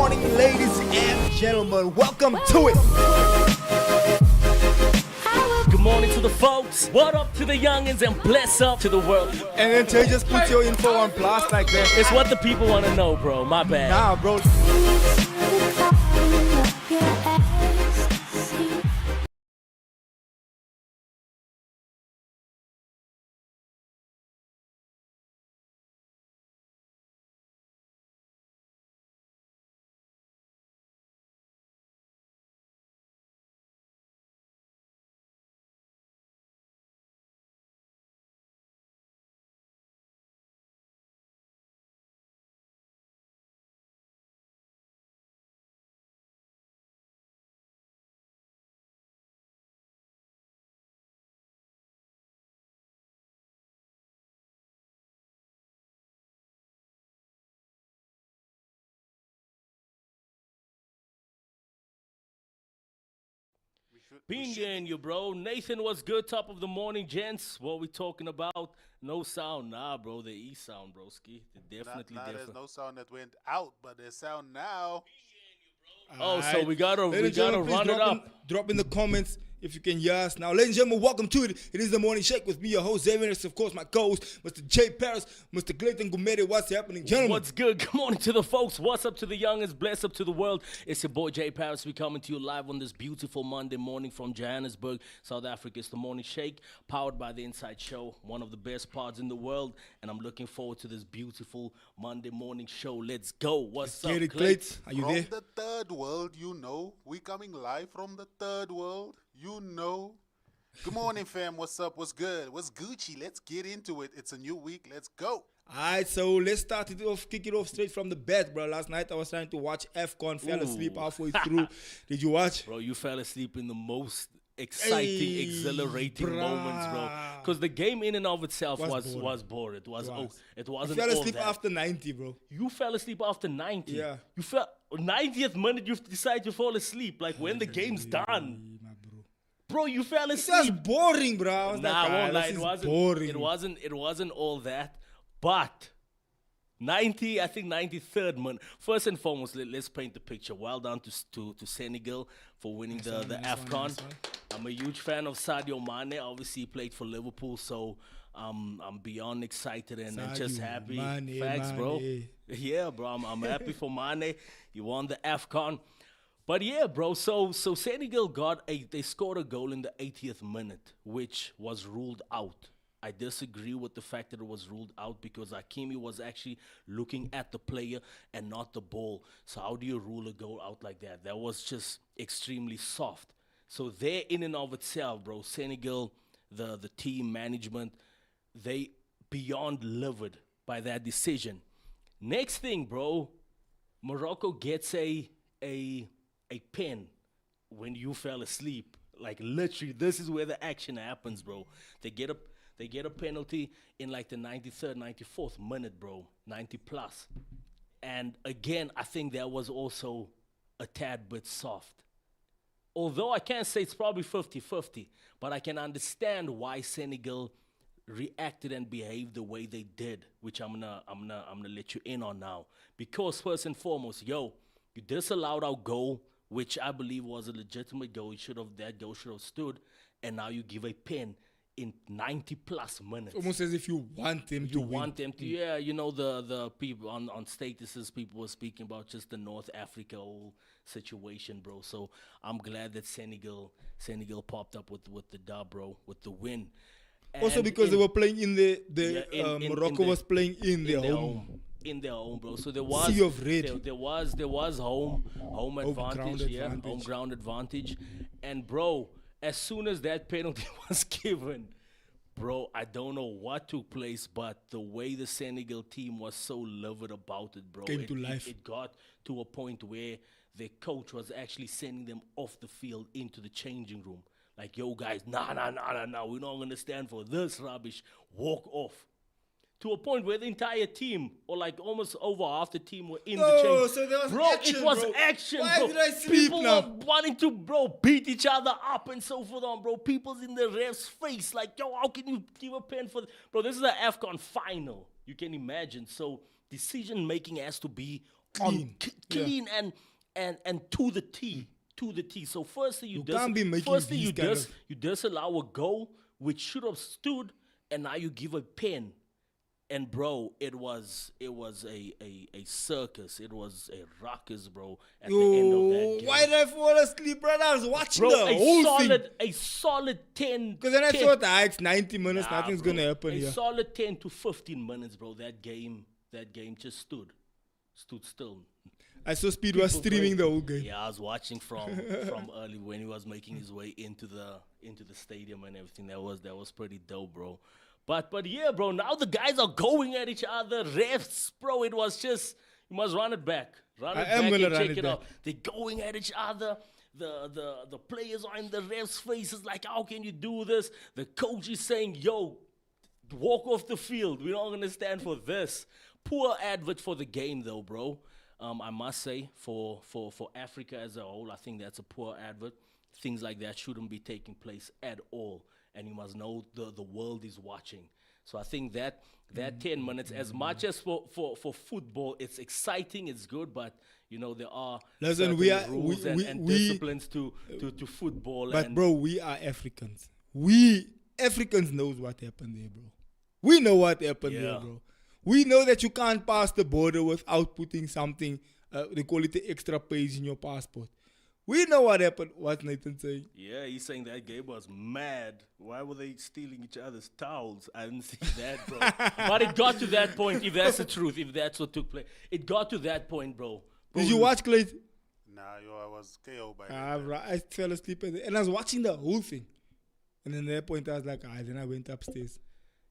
morning, ladies and gentlemen. Welcome to it. Good morning to the folks. What up to the youngins and bless up to the world. And then Tay just put your info on blast like that. It's what the people want to know, bro. My bad. Nah, bro. Being in you, bro. Nathan was good. Top of the morning, gents. What we talking about? No sound. Nah, bro. The E sound, broski. They're definitely different. There's no sound that went out, but there's sound now. Oh, so we gotta run it up. Drop in the comments if you can hear us. Now, ladies and gentlemen, welcome to it. It is the Morning Shake with me, your host, Xavier, and of course, my co-host, Mr. J. Paris, Mr. Clayton, Gumede. What's happening, gentlemen? What's good? Good morning to the folks. What's up to the youngest? Bless up to the world. It's your boy, J. Paris. We coming to you live on this beautiful Monday morning from Johannesburg, South Africa. It's the Morning Shake, powered by the Inside Show, one of the best pods in the world, and I'm looking forward to this beautiful Monday morning show. Let's go. What's up, Clayton? Are you From there? the third world, you know. We coming live from the third world, you know. Good morning, fam. What's up? What's good? What's Gucci? Let's get into it. It's a new week. Let's go. Alright, so let's start it off, kick it off straight from the bat, bro. Last night I was trying to watch AFCON, fell asleep halfway through. Did you watch? Bro, you fell asleep in the most exciting, exhilarating bruh. moments, bro. Because the game in and of itself Was was boring. boring. It was it I wasn't fell all asleep that. after 90, bro. You fell asleep after 90. Yeah. You fell 90th minute. You decide to fall asleep, like when the game's done. My bro. Bro, you fell It's asleep. just boring, bro. I was Nah, like, I won't "Ah, lie. this It is wasn't. boring. It wasn't all that. But 90, I think 93rd minute. First and foremost, let's paint the picture. Well done to Senegal for winning the AFCON. nice one. I'm a huge fan of Sadio Mane. Obviously, he played for Liverpool, so I'm beyond excited and just Sadio happy. Mane, Facts, bro. Mane. Yeah, bro. I'm happy for Mane. He won the AFCON. But yeah, bro, so Senegal they scored a goal in the 80th minute, which was ruled out. I disagree with the fact that it was ruled out because Hakimi was actually looking at the player and not the ball. So how do you rule a goal out like that? That was just extremely soft. So there in and of itself, bro, Senegal, the team management, they beyond livid by that decision. Next thing, bro, Morocco gets a pen when you fell asleep. Like literally, this is where the action happens, bro. They get a penalty in like the 93rd, 94th minute, bro. 90 plus. And again, I think that was also a tad bit soft. Although I can't say it's probably 50-50, but I can understand why Senegal reacted and behaved the way they did, which I'm gonna let you in on now. Because first and foremost, you disallowed our goal, which I believe was a legitimate goal. That goal should have stood, and now you give a pen in 90 plus minutes. Almost as if you want them to win. Yeah, you know, the people on statuses, people were speaking about just the North Africa whole situation, bro. So I'm glad that Senegal popped up with the dub, bro, with the win. Also And because they were playing in Morocco in was playing in their home. In their home, bro. So there was Sea of red. There was home advantage, home ground advantage. And bro, as soon as that penalty was given, bro, I don't know what took place, but the way the Senegal team was so livid about it, bro. Came to life. It got to a point where their coach was actually sending them off the field into the changing room. Like, yo, guys, nah, we're not going to stand for this rubbish. Walk off. To a point where the entire team, or like almost over half the team, were in the change. So there was bro, action, it was bro. action, Why bro. did I sleep People now? were wanting to, beat each other up and so forth on, bro. People's in the ref's face, like, yo, how can you give a pen for... Bro, this is an AFCON final. You can imagine. So decision-making has to be clean and to the T. To the T. So firstly, you can't be making these you disallow a goal which should have stood, and now you give a pen. And bro, it was a circus. It was a ruckus, bro. At the end of that game. Why did I fall asleep, brother? I was watching Bro, the whole thing. a solid 10. Because then I thought, it's 90 minutes, nothing's bro, going to happen a here. solid 10 to 15 minutes, bro. That game just stood still. I saw Speed was streaming the whole game. Yeah, I was watching from early when he was making his way into the stadium and everything. That was pretty dope, bro. But yeah, bro. Now the guys are going at each other. Refs, bro. It was just you must run it back. Run it back and check it out. They're going at each other. The players are in the refs' faces like, how can you do this? The coach is saying, yo, walk off the field. We're not gonna stand for this. Poor advert for the game, though, bro. I must say, for Africa as a whole, I think that's a poor advert. Things like that shouldn't be taking place at all. And you must know the world is watching. So I think that 10 minutes, as much as for football, it's exciting, it's good, but you know there are rules and disciplines to football. But bro, we are Africans. We Africans knows what happened there, bro. We know what happened there, bro. We know that you can't pass the border without putting something, they call it the extra page in your passport. We know what happened. What's Nathan saying? Yeah, he's saying that game was mad. Why were they stealing each other's towels? I didn't see that, bro. But it got to that point, if that's the truth, if that's what took place. It got to that point, bro. Did you watch Clayton? Nah, I was KO by that. I fell asleep and I was watching the whole thing. And then at that point, I was like, then I went upstairs.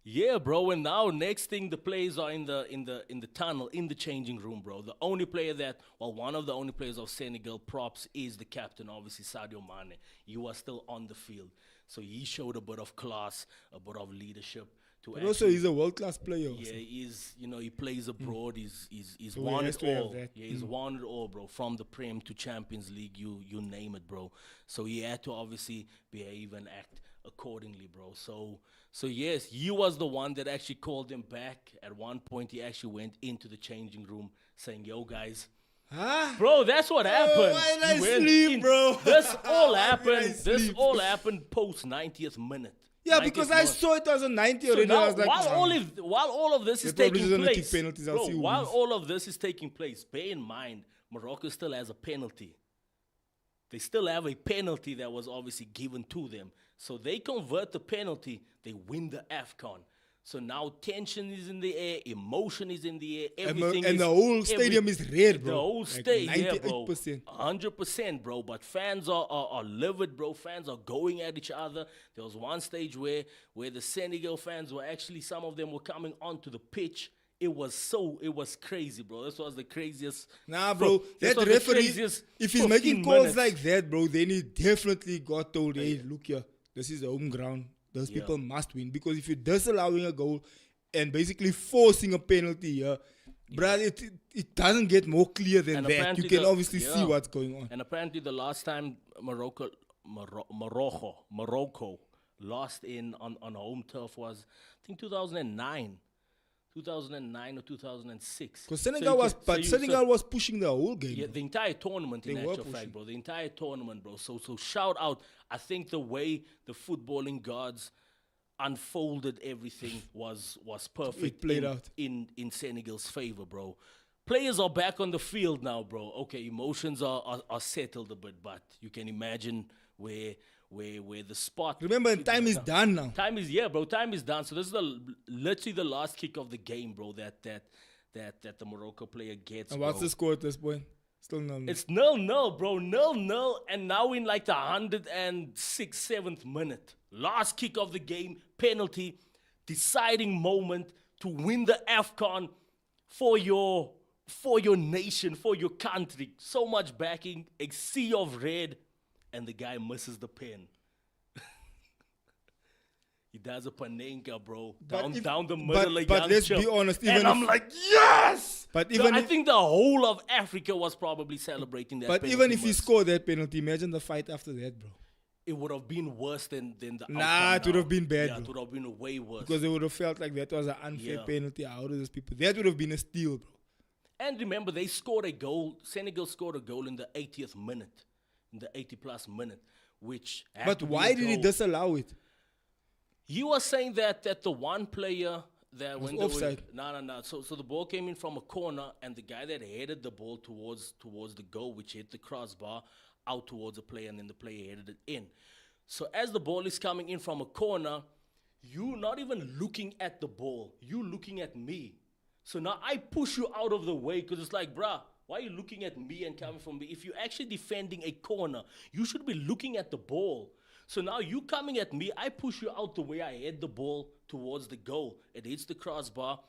Yeah, bro, and now next thing the players are in the tunnel, in the changing room, bro. The only player one of the only players of Senegal props is the captain, obviously Sadio Mane. He was still on the field. So he showed a bit of class, a bit of leadership. But also he's a world-class player. Yeah, he plays abroad. He's So won he it has to have all. that. Yeah, he's won it all, bro. From the Prem to Champions League, you name it, bro. So he had to obviously behave and act accordingly, bro. So yes, he was the one that actually called him back. At one point, he actually went into the changing room saying, yo, guys. Huh? Bro, that's what happened. Why did I sleep, bro? This all Why happened. did I This sleep? all happened post 90th minute. Yeah, 90th because I minute. saw it was a 90 So already. now, I was like, while all of this is They're probably taking just gonna place, kick penalties, I'll bro, see who while wins. all of this is taking place, bear in mind, Morocco still has a penalty. They still have a penalty that was obviously given to them. So they convert the penalty, they win the AFCON. So now tension is in the air, emotion is in the air, everything and the whole stadium is red, bro. The whole Like stadium, yeah, bro. 98%. 100%, bro. But fans are livid, bro. Fans are going at each other. There was one stage where the Senegal fans were actually, some of them were coming onto the pitch. It was crazy, bro. This was the craziest. Nah, bro. This That was the referee, craziest if he's 15 making calls minutes. like that, bro, then he definitely got told, hey, look here, this is the home ground. Those people must win. Because if you're disallowing a goal and basically forcing a penalty here, brother, it doesn't get more clear than And that. You apparently can the- obviously see yeah. what's going on. And apparently the last time Morocco lost on home turf was, I think, 2009 or 2006. Because Senegal was pushing the whole game. Yeah, bro. the entire tournament, in They were actual pushing. fact, bro. The entire tournament, bro. So shout out. I think the way the footballing gods unfolded everything was perfect. played out. in Senegal's favor, bro. Players are back on the field now, bro. Okay, emotions are settled a bit, but you can imagine where the spot. Remember, time is done now. Time is Time is done. So this is literally the last kick of the game, bro. That the Morocco player gets. And what's bro. the score at this point? Still none. It's 0-0, bro. 0-0. And now in like the 106th, 7th minute. Last kick of the game, penalty, deciding moment to win the AFCON for your nation, for your country. So much backing, a sea of red, and the guy misses the pen. He does a panenka, bro. Down the middle, like but young let's chip. be honest, even And I'm if- like, yes! But So even I if- think the whole of Africa was probably celebrating that But penalty even if he miss. scored that penalty, imagine the fight after that, bro. It would have been worse than the Nah, outcome it would now. have been bad, Yeah, it bro. would have been way worse. Because they would have felt like that was an unfair Yeah. penalty out of those people. That would have been a steal, bro. And remember, they scored a goal. Senegal scored a goal in the 80th minute, in the 80-plus minute, which had But to be why a did he goal. disallow it? He was saying that the one player that Was when they were, offside. no. So the ball came in from a corner, and the guy that headed the ball towards the goal, which hit the crossbar, out towards the player, and then the player headed it in. So as the ball is coming in from a corner, you not even looking at the ball, you looking at me. So now I push you out of the way because it's like, bruh, why are you looking at me and coming from me? If you're actually defending a corner, you should be looking at the ball. So now you coming at me, I push you out the way, I head the ball towards the goal. It hits the crossbar,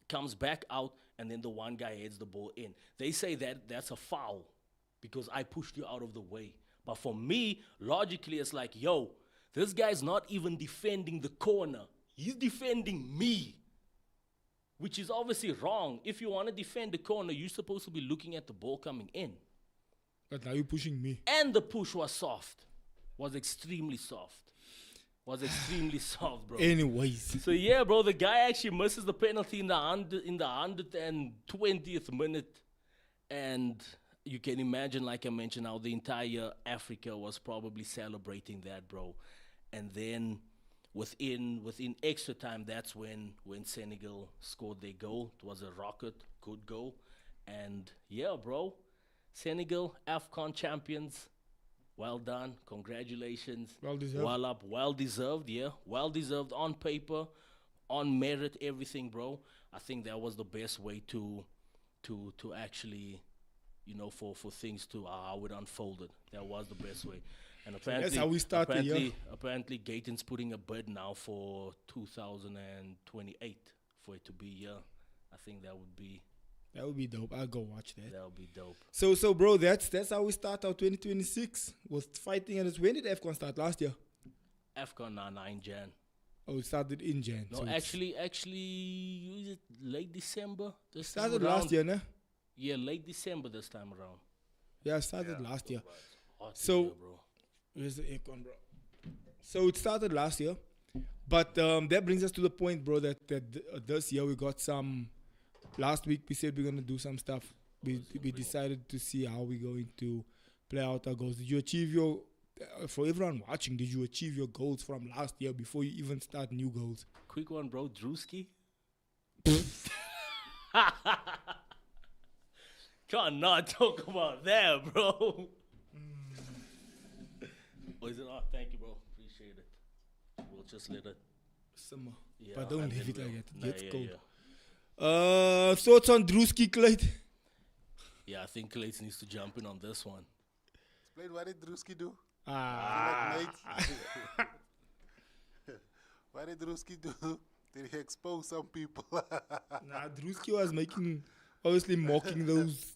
comes back out, and then the one guy heads the ball in. They say that that's a foul because I pushed you out of the way. But for me, logically, it's like, yo, this guy's not even defending the corner. He's defending me, which is obviously wrong. If you want to defend the corner, you're supposed to be looking at the ball coming in. But now you're pushing me. And the push was soft. Was extremely soft. Was extremely soft, bro. Anyways. So yeah, bro, the guy actually misses the penalty in the 120th minute. And you can imagine, like I mentioned, how the entire Africa was probably celebrating that, bro. And then within extra time, that's when Senegal scored their goal. It was a rocket, good goal. And yeah, bro, Senegal, AFCON champions. Well done. Congratulations. Well deserved. Well up. Well deserved, yeah. Well deserved on paper, on merit, everything, bro. I think that was the best way to actually, for things to how it unfolded. That was the best way. And apparently, that's how we start the year. Apparently, Gaten's putting a bid now for 2028 for it to be here. I think that would be dope. I'll go watch that. That would be dope. So bro, that's how we start our 2026 with fighting. And when did AFCON start? Last year? AFCON now in Jan. Oh, it started in Jan. No, so actually, is it late December? it started last year, no? Yeah, late December this time around. Yeah, it started last year. Hot So- year, bro. Where's the AFCON, bro? So it started last year. But that brings us to the point, bro, that this year we got some... Last week we said we're going to do some stuff. We decided to see how we're going to play out our goals. Did you achieve your... for everyone watching, did you achieve your goals from last year before you even start new goals? Quick one, bro. Drewski. Can't not talk about that, bro. Oh, is it? Oh, thank you, bro. Appreciate it. We'll just let it. Summer. Yeah, But don't and leave then it like that. Nah, It gets yeah, cold. yeah. Thoughts on Drewski, Clayton? Yeah, I think Clayton needs to jump in on this one. Explain what did Drewski do? Ah. Like Nate. What did Drewski do? Did he expose some people? Nah, Drewski was obviously mocking those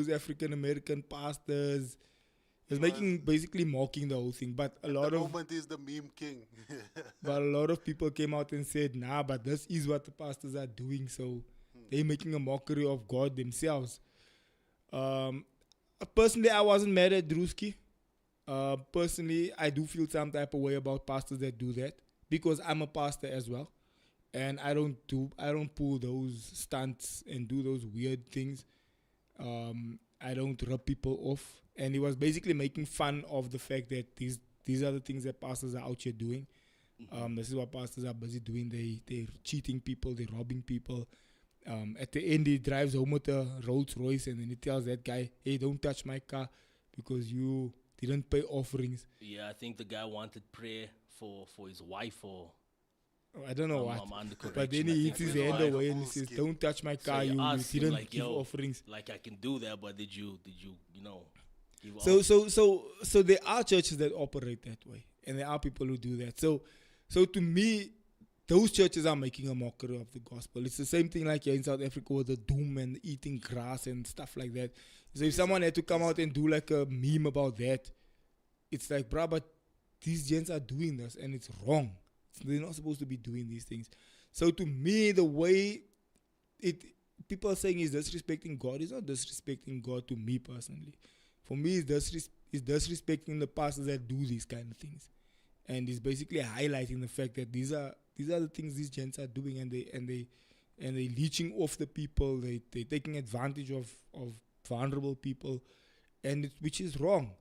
African American pastors. He was basically mocking the whole thing. But a lot the of moment is the meme king. but a lot of people came out and said, nah, but this is what the pastors are doing. So they're making a mockery of God themselves. Personally, I wasn't mad at Drewski. Personally, I do feel some type of way about pastors that do that because I'm a pastor as well. And I don't pull those stunts and do those weird things. I don't rub people off. And he was basically making fun of the fact that these are the things that pastors are out here doing. This is what pastors are busy doing. They're cheating people. They're robbing people. At the end, he drives home with a Rolls Royce and then he tells that guy, hey, don't touch my car because you didn't pay offerings. Yeah, I think the guy wanted prayer for his wife or... I don't know I'm what. under But correction, then I he think hits his it's hand like away a and he full says, skin. don't touch my car. you You asked him, didn't like, give yo, offerings. like I can do that, but did you give So there are churches that operate that way, and there are people who do that. So to me, those churches are making a mockery of the gospel. It's the same thing like here in South Africa with the doom and eating grass and stuff like that. So if someone had to come out and do like a meme about that, it's like, bruh, but these gents are doing this and it's wrong. They're not supposed to be doing these things. So to me, the way people are saying is disrespecting God, is not disrespecting God to me personally. For me, it's disrespecting the pastors that do these kind of things. And it's basically highlighting the fact that these are the things these gents are doing and and they're leeching off the people. They're taking advantage of vulnerable people, and which is wrong.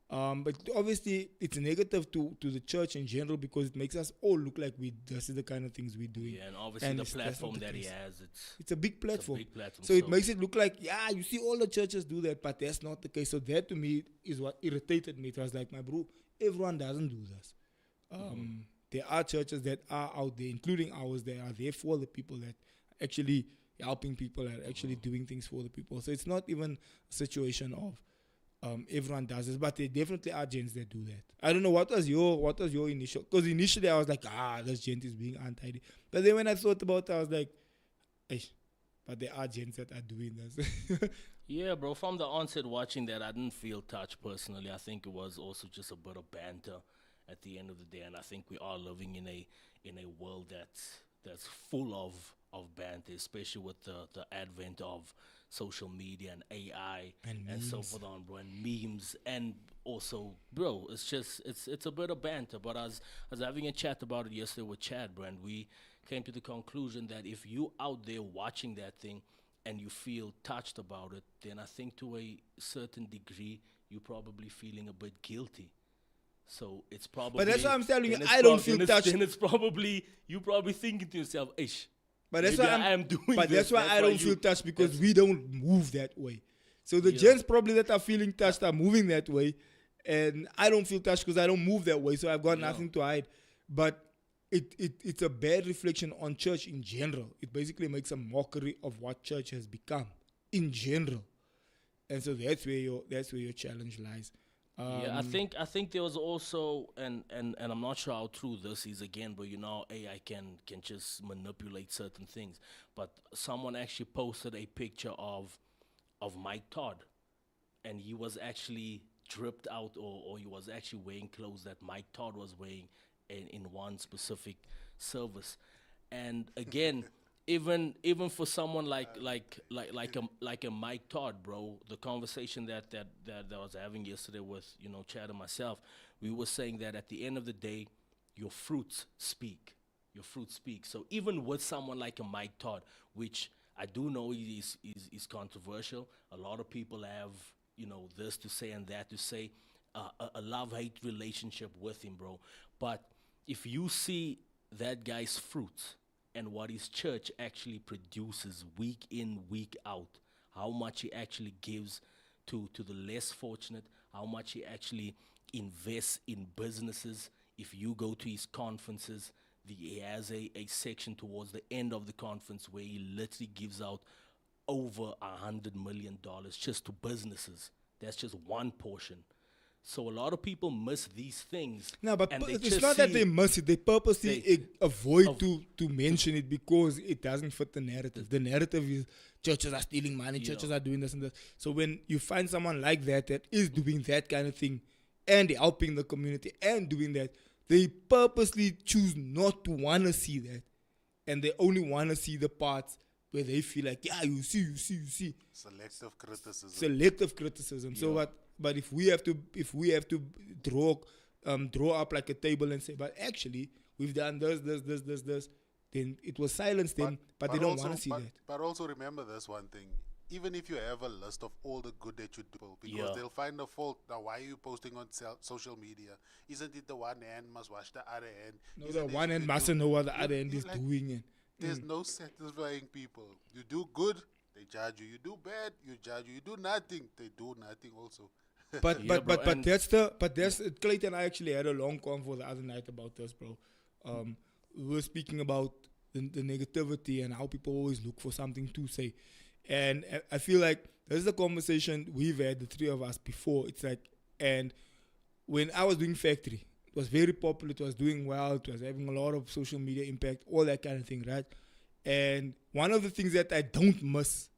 But obviously, it's negative to the church in general because it makes us all look like this is the kind of things we're doing. Yeah, and obviously And the that's not platform the that he case. has, It's a big platform. platform. So it makes it look like, yeah, you see all the churches do that, but that's not the case. So that to me is what irritated me. It was like, my bro, everyone doesn't do this. There are churches that are out there, including ours, that are there for the people, that actually helping people, that are actually doing things for the people. So it's not even a situation of everyone does this, but there definitely are gents that do that. I don't know, what was your initial, because initially I was like, this gent is being untidy. But then when I thought about it, I was like, eish, but there are gents that are doing this. Yeah, bro, from the onset watching that, I didn't feel touched personally. I think it was also just a bit of banter at the end of the day, and I think we are living in a world that's full of banter, especially with the advent of social media and AI and so forth on, bro, and memes, and also, bro, it's a bit of banter. But I was having a chat about it yesterday with Chad, bro, and we came to the conclusion that if you out there watching that thing and you feel touched about it, then I think to a certain degree you're probably feeling a bit guilty. So it's probably. But that's why I'm telling you, I don't feel touched. Then it's probably you probably thinking to yourself, "Ish." But that's maybe why I am doing. But this. that's why I don't feel touched, because we don't move that way. So the gents probably that are feeling touched are moving that way, and I don't feel touched because I don't move that way. So I've got nothing to hide. But it's a bad reflection on church in general. It basically makes a mockery of what church has become in general, and so that's where your challenge lies. Yeah, I think there was also, and I'm not sure how true this is again, but AI can just manipulate certain things. But someone actually posted a picture of Mike Todd, and he was actually dripped out, or he was actually wearing clothes that Mike Todd was wearing in one specific service. And again, even for someone like a Mike Todd, bro, the conversation that I was having yesterday with Chad and myself, we were saying that at the end of the day, your fruits speak. Your fruits speak. So even with someone like a Mike Todd, which I do know is controversial, a lot of people have this to say and that to say, a love-hate relationship with him, bro. But if you see that guy's fruits and what his church actually produces week in, week out, how much he actually gives to the less fortunate, how much he actually invests in businesses. If you go to his conferences, he has a section towards the end of the conference where he literally gives out over $100 million just to businesses. That's just one portion. So a lot of people miss these things. No, but and it's not that they miss it. They purposely avoid to mention it because it doesn't fit the narrative. The narrative is churches are stealing money, churches are doing this and that. So when you find someone like that is doing that kind of thing and helping the community and doing that, they purposely choose not to want to see that. And they only want to see the parts where they feel like, yeah, you see. Selective criticism. So what? But if we have to draw up like a table and say, but actually we've done this, then it will silence them. But they don't want to see that. But also remember this one thing: even if you have a list of all the good that you do, because they'll find a fault. Now, why are you posting on social media? Isn't it the one hand must wash the other hand? No, the one hand mustn't know what the other hand is doing. And there's no satisfying people. You do good, they judge you. You do bad, you judge you. You do nothing, they do nothing also. But that's Clayton and I actually had a long convo the other night about this, bro. We were speaking about the negativity and how people always look for something to say. And I feel like this is a conversation we've had, the three of us, before. It's like, and when I was doing Factory, it was very popular, it was doing well, it was having a lot of social media impact, all that kind of thing, right? And one of the things that I don't miss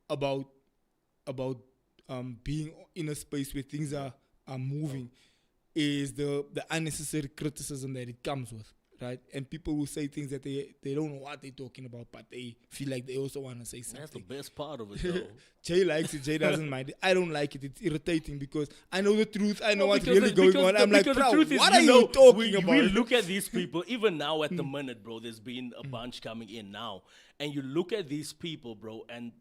about being in a space where things are moving is the unnecessary criticism that it comes with. right? And people will say things that they don't know what they're talking about, but they feel like they also want to say something. That's the best part of it, though. Jay likes it. Jay doesn't mind it. I don't like it. It's irritating because I know the truth. I know No, what's because really the- going because on. the- I'm like, because the bro, truth is, what are know, you talking we about? We look at these people, even now at the minute, bro, there's been a bunch coming in now. And you look at these people, bro, and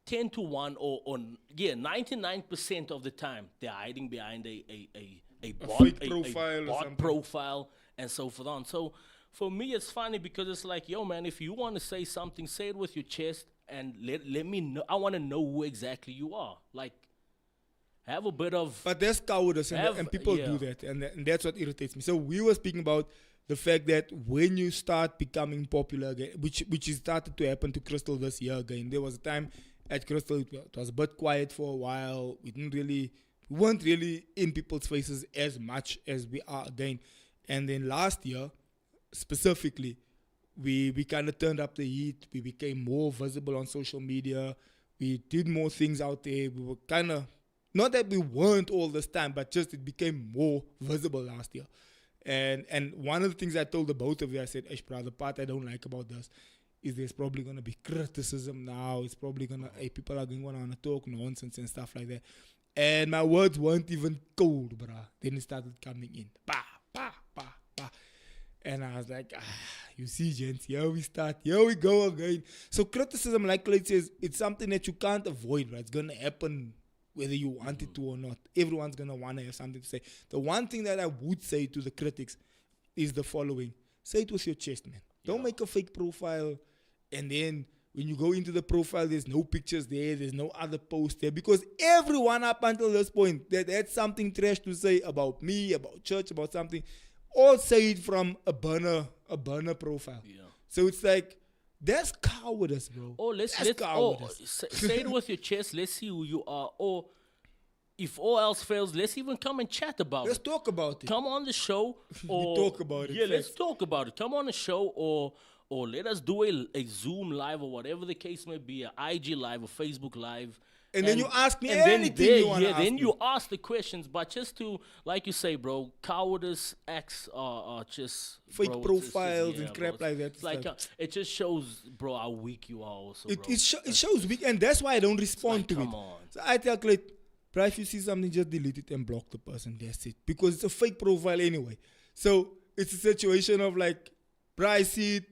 10 to 1 or 99% of the time, they're hiding behind a bot, fake profile or bot something. profile and so forth on. So for me, it's funny because it's like, yo, man, if you want to say something, say it with your chest and let me know. I want to know who exactly you are. Like, have a bit of... But there's cowardice, and people do that, and that's what irritates me. So we were speaking about the fact that when you start becoming popular again, which is started to happen to Crystal this year again. There was a time at Crystal it was a bit quiet for a while. We weren't really in people's faces as much as we are again. And then last year, specifically, we kind of turned up the heat. We became more visible on social media. We did more things out there. We were kind of, not that we weren't all this time, but just it became more visible last year. And one of the things I told the both of you, I said, bro, the part I don't like about this is there's probably going to be criticism now. It's probably going to, people are going to want to talk nonsense and stuff like that. And my words weren't even cold, bro. Then it started coming in. Bah, bah, bah, bah. And I was like, you see, gents, here we start. Here we go again. So criticism, like Clayton says, it's something that you can't avoid, right? It's going to happen whether you want it to or not. Everyone's going to want to have something to say. The one thing that I would say to the critics is the following. Say it with your chest, man. Don't make a fake profile. And then when you go into the profile, there's no pictures there. There's no other post there. Because everyone up until this point that had something trash to say about me, about church, about something, all say it from a burner profile. Yeah. So it's like, that's cowardice, bro. Or let's say it with your chest. Let's see who you are. Or if all else fails, let's even come and chat about Let's it. talk about it. Come on the show. Or talk about it. Yeah, let's talk about it. Come on the show, or let us do a Zoom live or whatever the case may be, a IG live, a Facebook live. And then you ask me and anything you want to ask then me. you ask the questions, but just to, like you say, bro, cowardice acts are just... fake bro, profiles and crap bro, like that. It's like, it just shows, bro, how weak you are also, bro. It shows weak, and that's why I don't respond like, to come it. on. So I tell Clayton, bro, if you see something, just delete it and block the person. That's it. Because it's a fake profile anyway. So it's a situation of like, bro, I see it,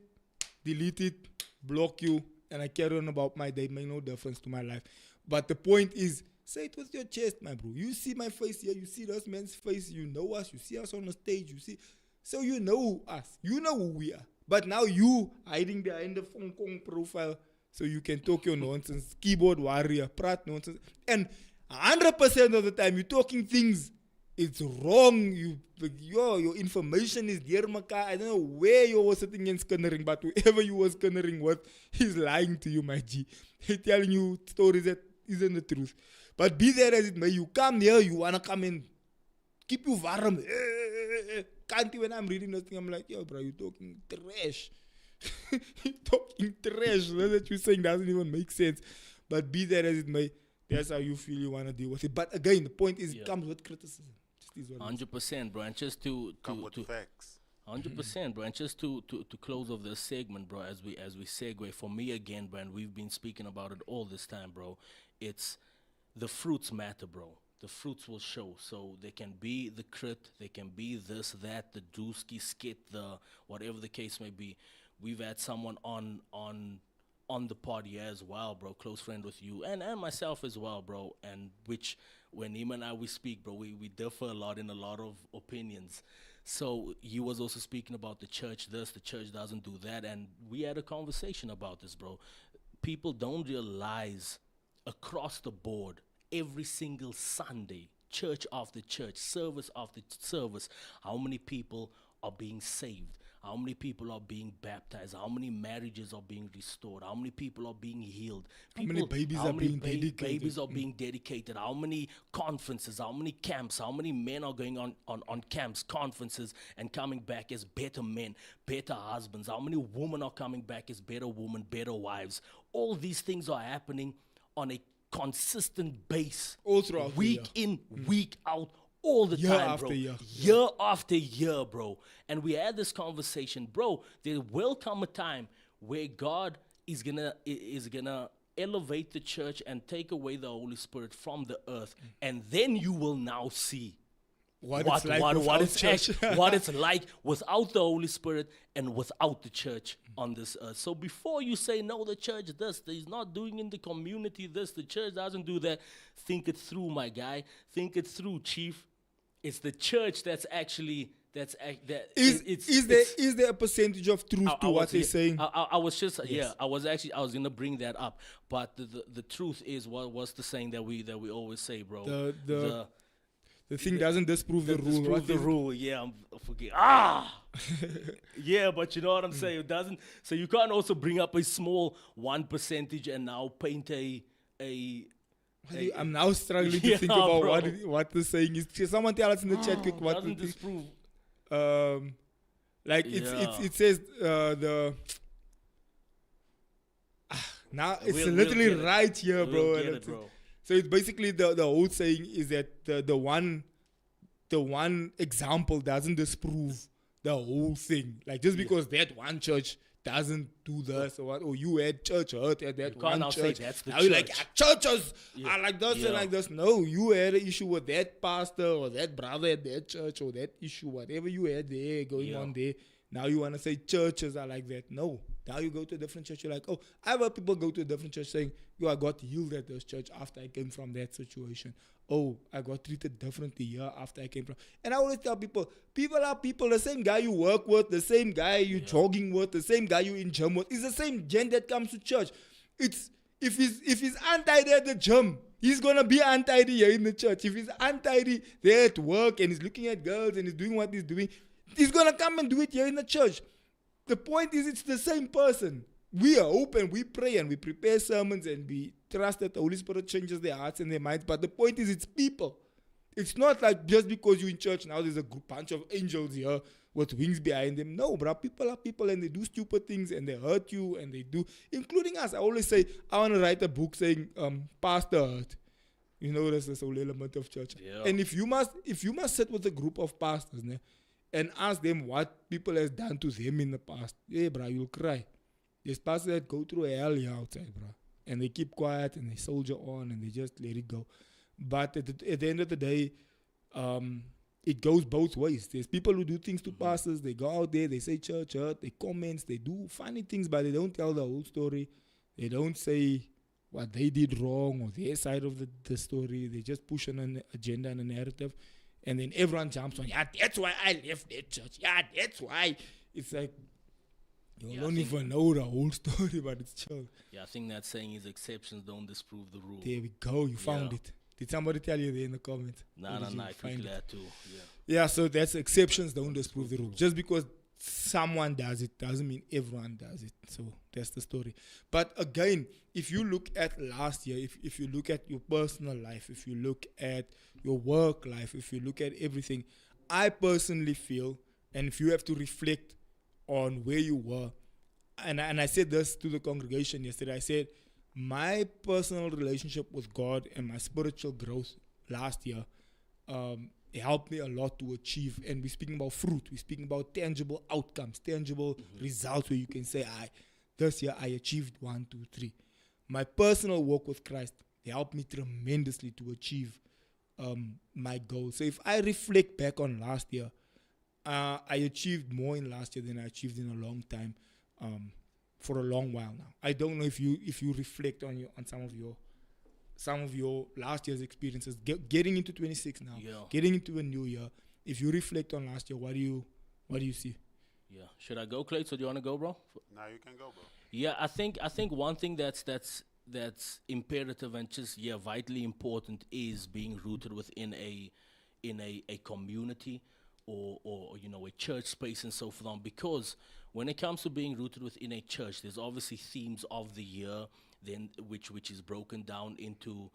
delete it, block you, and I carry on about my day. Make no difference to my life. But the point is, say it with your chest, my bro. You see my face here. You see this man's face. You know us. You see us on the stage. You see. So you know us. You know who we are. But now you hiding behind the phone call profile so you can talk your nonsense. Keyboard warrior. Prat nonsense. And 100% of the time, you're talking things. It's wrong. Your information is there, Maka. I don't know where you were sitting and skinnering, but whoever you were skinnering with, he's lying to you, my G. He's telling you stories that isn't the truth. But be there as it may, you come here, you want to come and keep you warm. Can't when I'm reading this thing, I'm like, yo, bro, you're talking trash. You're talking trash. That you're saying doesn't even make sense. But be there as it may, that's how you feel you want to deal with it. But again, the point is, it comes with criticism. 100%, bro. And just to facts. 100%, bro. And just to close off this segment, bro, as we segue, for me again, bro, and we've been speaking about it all this time, bro, it's the fruits matter, bro. The fruits will show. So they can be the crit, they can be this, that, the dooski, skit, the whatever the case may be. We've had someone on the party as well, bro, close friend with you, and myself as well, bro, and which, when him and I, we speak, bro, we differ a lot in a lot of opinions. So he was also speaking about the church this, the church doesn't do that, and we had a conversation about this, bro. People don't realize across the board, every single Sunday, church after church, service after service, how many people are being saved, how many people are being baptized, how many marriages are being restored, how many people are being healed, how many babies are being dedicated, how many conferences, how many camps, how many men are going on camps, conferences, and coming back as better men, better husbands, how many women are coming back as better women, better wives. All these things are happening on a consistent base, all throughout week in, week out, all the Year time, after bro. year. Year after year, bro. And we had this conversation, bro. There will come a time where God is gonna elevate the church and take away the Holy Spirit from the earth, and then you will now see What it's like without church. what it's like without the Holy Spirit and without the church on this earth. So before you say, no, the church does, he's not doing in the community this, the church doesn't do that, think it through, my guy. Think it through, Chief. It's the church that's actually, Is there a percentage of truth to what they're saying? I was just, I was going to bring that up. But the truth is, what's the saying that we always say, bro? The thing doesn't disprove the rule. Disprove the rule, yeah. I forget. Yeah, but you know what I'm saying. It doesn't. So you can't also bring up a small 1% and now paint I'm now struggling to think about what the saying is. Can someone tell us in the chat quick what doesn't the disprove. It says now it's literally right here, bro. We'll get it, bro. So it's basically the whole saying is that the one example doesn't disprove the whole thing. Like just because that one church doesn't do this or what, or you had church hurt at that one church. Now you're like, churches are like this and like this. No, you had an issue with that pastor or that brother at that church or that issue, whatever you had there going on there. Now you want to say churches are like that. No. Now you go to a different church, you're like, oh, I've heard people go to a different church saying, yo, I got healed at this church after I came from that situation. Oh, I got treated differently here after I came from. And I always tell people are people. The same guy you work with, the same guy you jogging with, the same guy you in gym with, is the same gent that comes to church. It's if he's untidy at the gym, he's gonna be untidy here in the church. If he's untidy there at work and he's looking at girls and he's doing what he's doing, he's gonna come and do it here in the church. The point is, it's the same person. We are open, we pray, and we prepare sermons, and we trust that the Holy Spirit changes their hearts and their minds. But the point is, it's people. It's not like just because you're in church now, there's a bunch of angels here with wings behind them. No, bro. People are people, and they do stupid things, and they hurt you, and they do, including us. I always say, I want to write a book saying, Pastor hurt. You know, that's the whole element of church. Yeah. And if you must sit with a group of pastors, né, and ask them what people has done to them in the past, yeah, bro, you'll cry. There's pastors that go through hell here outside, bro. And they keep quiet and they soldier on and they just let it go. But at the end of the day, it goes both ways. There's people who do things to pastors. They go out there, they say church hurt, they comments, they do funny things, but they don't tell the whole story. They don't say what they did wrong or their side of the story. They just push on an agenda and a narrative. And then everyone jumps on, yeah, that's why I left that church. Yeah, that's why. It's like, you don't even know the whole story, but it's chill. Yeah, I think that saying is exceptions don't disprove the rule. There we go. You found it. Did somebody tell you there in the comments? No, I feel that too. Yeah, so that's exceptions don't disprove the rule. Just because someone does it doesn't mean everyone does it. So that's the story. But again, if you look at last year, if you look at your personal life, if you look at your work life, if you look at everything, I personally feel, and if you have to reflect on where you were, and I said this to the congregation yesterday, I said, my personal relationship with God and my spiritual growth last year helped me a lot to achieve. And we're speaking about fruit. We're speaking about tangible outcomes, tangible results where you can say, this year I achieved 1, 2, 3. My personal walk with Christ helped me tremendously to achieve my goals. So if I reflect back on last year, I achieved more in last year than I achieved in a long time, for a long while now. I don't know if you reflect on some of your last year's experiences, getting into 26 now, getting into a new year. If you reflect on last year, what do you see? Yeah, should I go, Clayton? So do you want to go, bro? Now you can go, bro. Yeah, I think one thing that's imperative and just vitally important is being rooted within a community or a church space and so forth on. Because when it comes to being rooted within a church, there's obviously themes of the year, then which is broken down into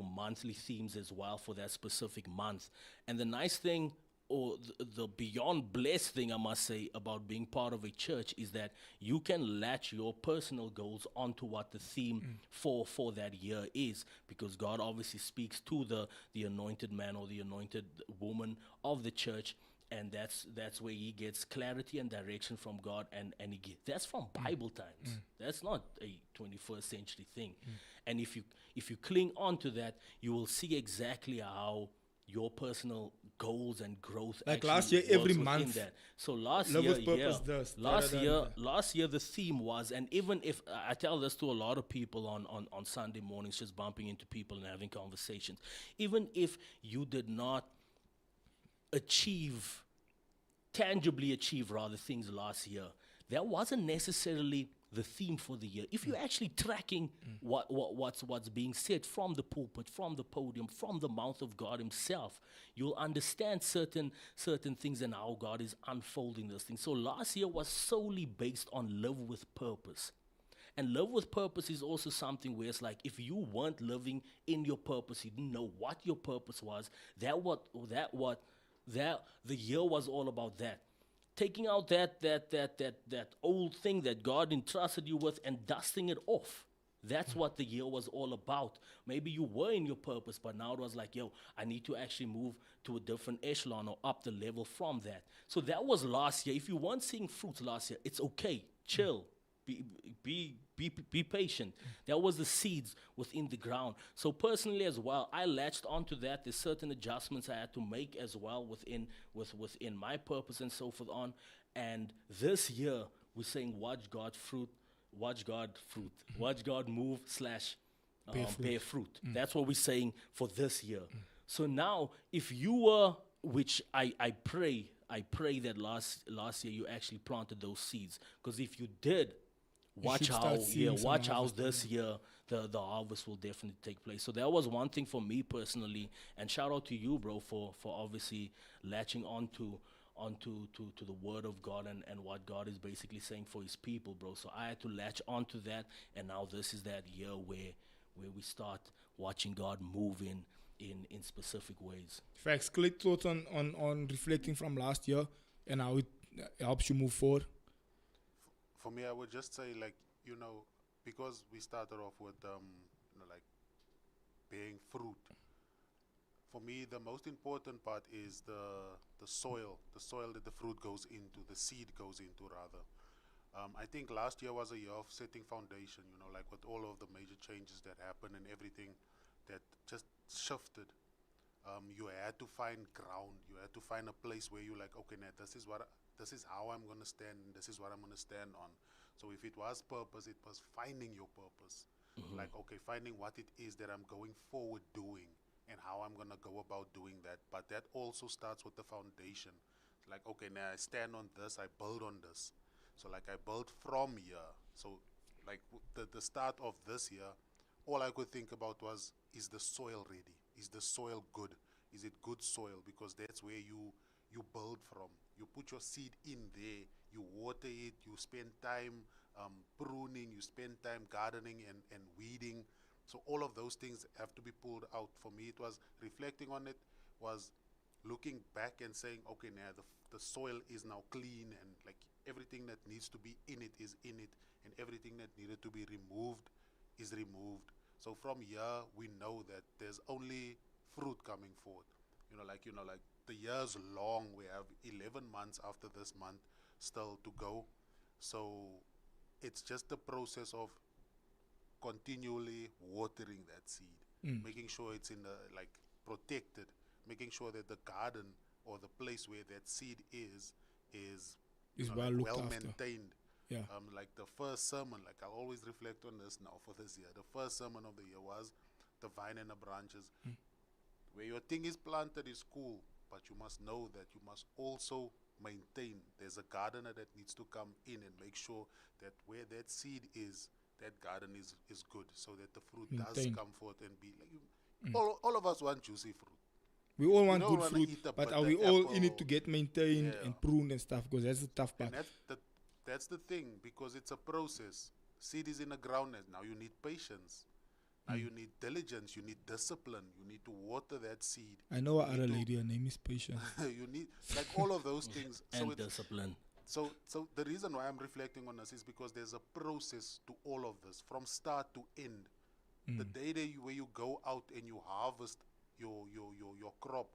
monthly themes as well for that specific month. And the nice thing the beyond blessed thing, I must say, about being part of a church is that you can latch your personal goals onto what the theme for that year is, because God obviously speaks to the anointed man or the anointed woman of the church, and that's where he gets clarity and direction from God, and that's from Bible times. That's not a 21st century thing. And if you cling on to that, you will see exactly how your personal goals and growth, Like actually last year, every works within month, that. So last Love year, with Purpose does. last year the theme was, and even if I tell this to a lot of people on Sunday mornings, just bumping into people and having conversations, even if you did not tangibly achieve rather things last year, that wasn't necessarily the theme for the year. If you're actually tracking what's being said from the pulpit, from the podium, from the mouth of God himself, you'll understand certain things and how God is unfolding those things. So last year was solely based on live with purpose. And live with purpose is also something where it's like, if you weren't living in your purpose, you didn't know what your purpose was, the year was all about that. Taking out that old thing that God entrusted you with and dusting it off. That's what the year was all about. Maybe you were in your purpose, but now it was like, yo, I need to actually move to a different echelon or up the level from that. So that was last year. If you weren't seeing fruits last year, it's okay. Chill. Be patient. That was the seeds within the ground. So personally as well, I latched onto that. There's certain adjustments I had to make as well within my purpose and so forth on. And this year we're saying watch God move / bear fruit. That's what we're saying for this year. So now if you were, which I pray that last year you actually planted those seeds, because if you did, watch how this year the harvest will definitely take place. So that was one thing for me personally, and shout out to you, bro, for obviously latching onto the word of God and what God is basically saying for his people, bro. So I had to latch onto that, and now this is that year where we start watching God move in specific ways. Facts. Click thoughts on reflecting from last year and how it helps you move forward. For me, I would just say, like, because we started off with, like, bearing fruit. For me, the most important part is the soil that the fruit goes into, the seed goes into, rather. I think last year was a year of setting foundation, like with all of the major changes that happened and everything that just shifted. You had to find ground. You had to find a place where you're like, okay, now this is how I'm going to stand, and this is what I'm going to stand on. So if it was purpose, it was finding your purpose. Like, okay, finding what it is that I'm going forward doing and how I'm going to go about doing that. But that also starts with the foundation. Like, okay, now I stand on this, I build on this. So like I built from here. So like the start of this year, all I could think about was, is the soil ready? Is the soil good? Is it good soil? Because that's where you build from. You put your seed in there, you water it, you spend time pruning, you spend time gardening and weeding. So all of those things have to be pulled out. For me, it was reflecting on it, was looking back and saying, okay, now the soil is now clean, and like everything that needs to be in it is in it, and everything that needed to be removed is removed. So from here, we know that there's only fruit coming forth. Like the year's long. We have 11 months after this month still to go. So it's just the process of continually watering that seed, making sure it's in the, like, protected, making sure that the garden or the place where that seed is well looked well after. maintained. Yeah. Like the first sermon, like I'll always reflect on this now for this year. The first sermon of the year was the vine and the branches. Where your thing is planted is cool, but you must know that you must also maintain. There's a gardener that needs to come in and make sure that where that seed is, that garden is good, so that the fruit does Maintained. come forth and be like, all of us want juicy fruit. We all want don't good wanna fruit, eat a but are bitter we all apple. in it to get maintained Yeah. and pruned and stuff? Because that's the tough part. And that's the thing, because it's a process. Seed is in the ground, and now you need patience. Now you need diligence, you need discipline, you need to water that seed. I know our You other need to- lady, her name is Patience. you need like all of those things. And discipline. So the reason why I'm reflecting on this is because there's a process to all of this, from start to end. The day where you go out and you harvest your crop,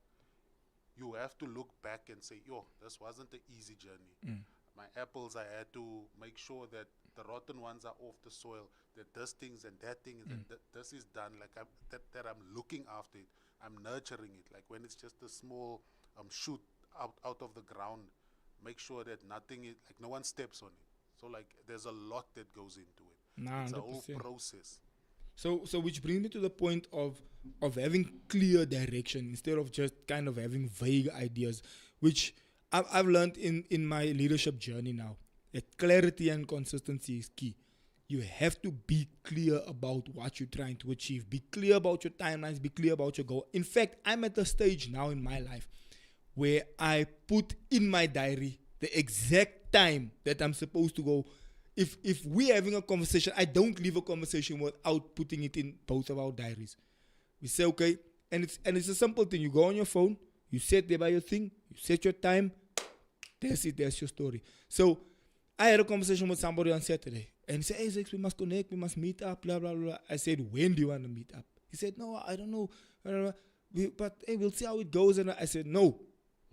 you have to look back and say, yo, this wasn't an easy journey. My apples, I had to make sure that the rotten ones are off the soil, that this things and that thing, that this is done, like that I'm looking after it, I'm nurturing it. Like when it's just a small shoot out of the ground, make sure that nothing is, like no one steps on it. So like there's a lot that goes into it. Nah, It's a whole 100%. process. So which brings me to the point of having clear direction instead of just kind of having vague ideas, which I've learned in my leadership journey now, that clarity and consistency is key. You have to be clear about what you're trying to achieve. Be clear about your timelines. Be clear about your goal. In fact, I'm at a stage now in my life where I put in my diary the exact time that I'm supposed to go. If we're having a conversation, I don't leave a conversation without putting it in both of our diaries. We say, okay, and it's a simple thing. You go on your phone, you sit there by your thing, you set your time, that's it, that's your story. So I had a conversation with somebody on Saturday, and he said, hey, Zakes, we must connect, we must meet up, blah, blah, blah. I said, when do you want to meet up? He said, no, I don't know. But hey, we'll see how it goes. And I said, no.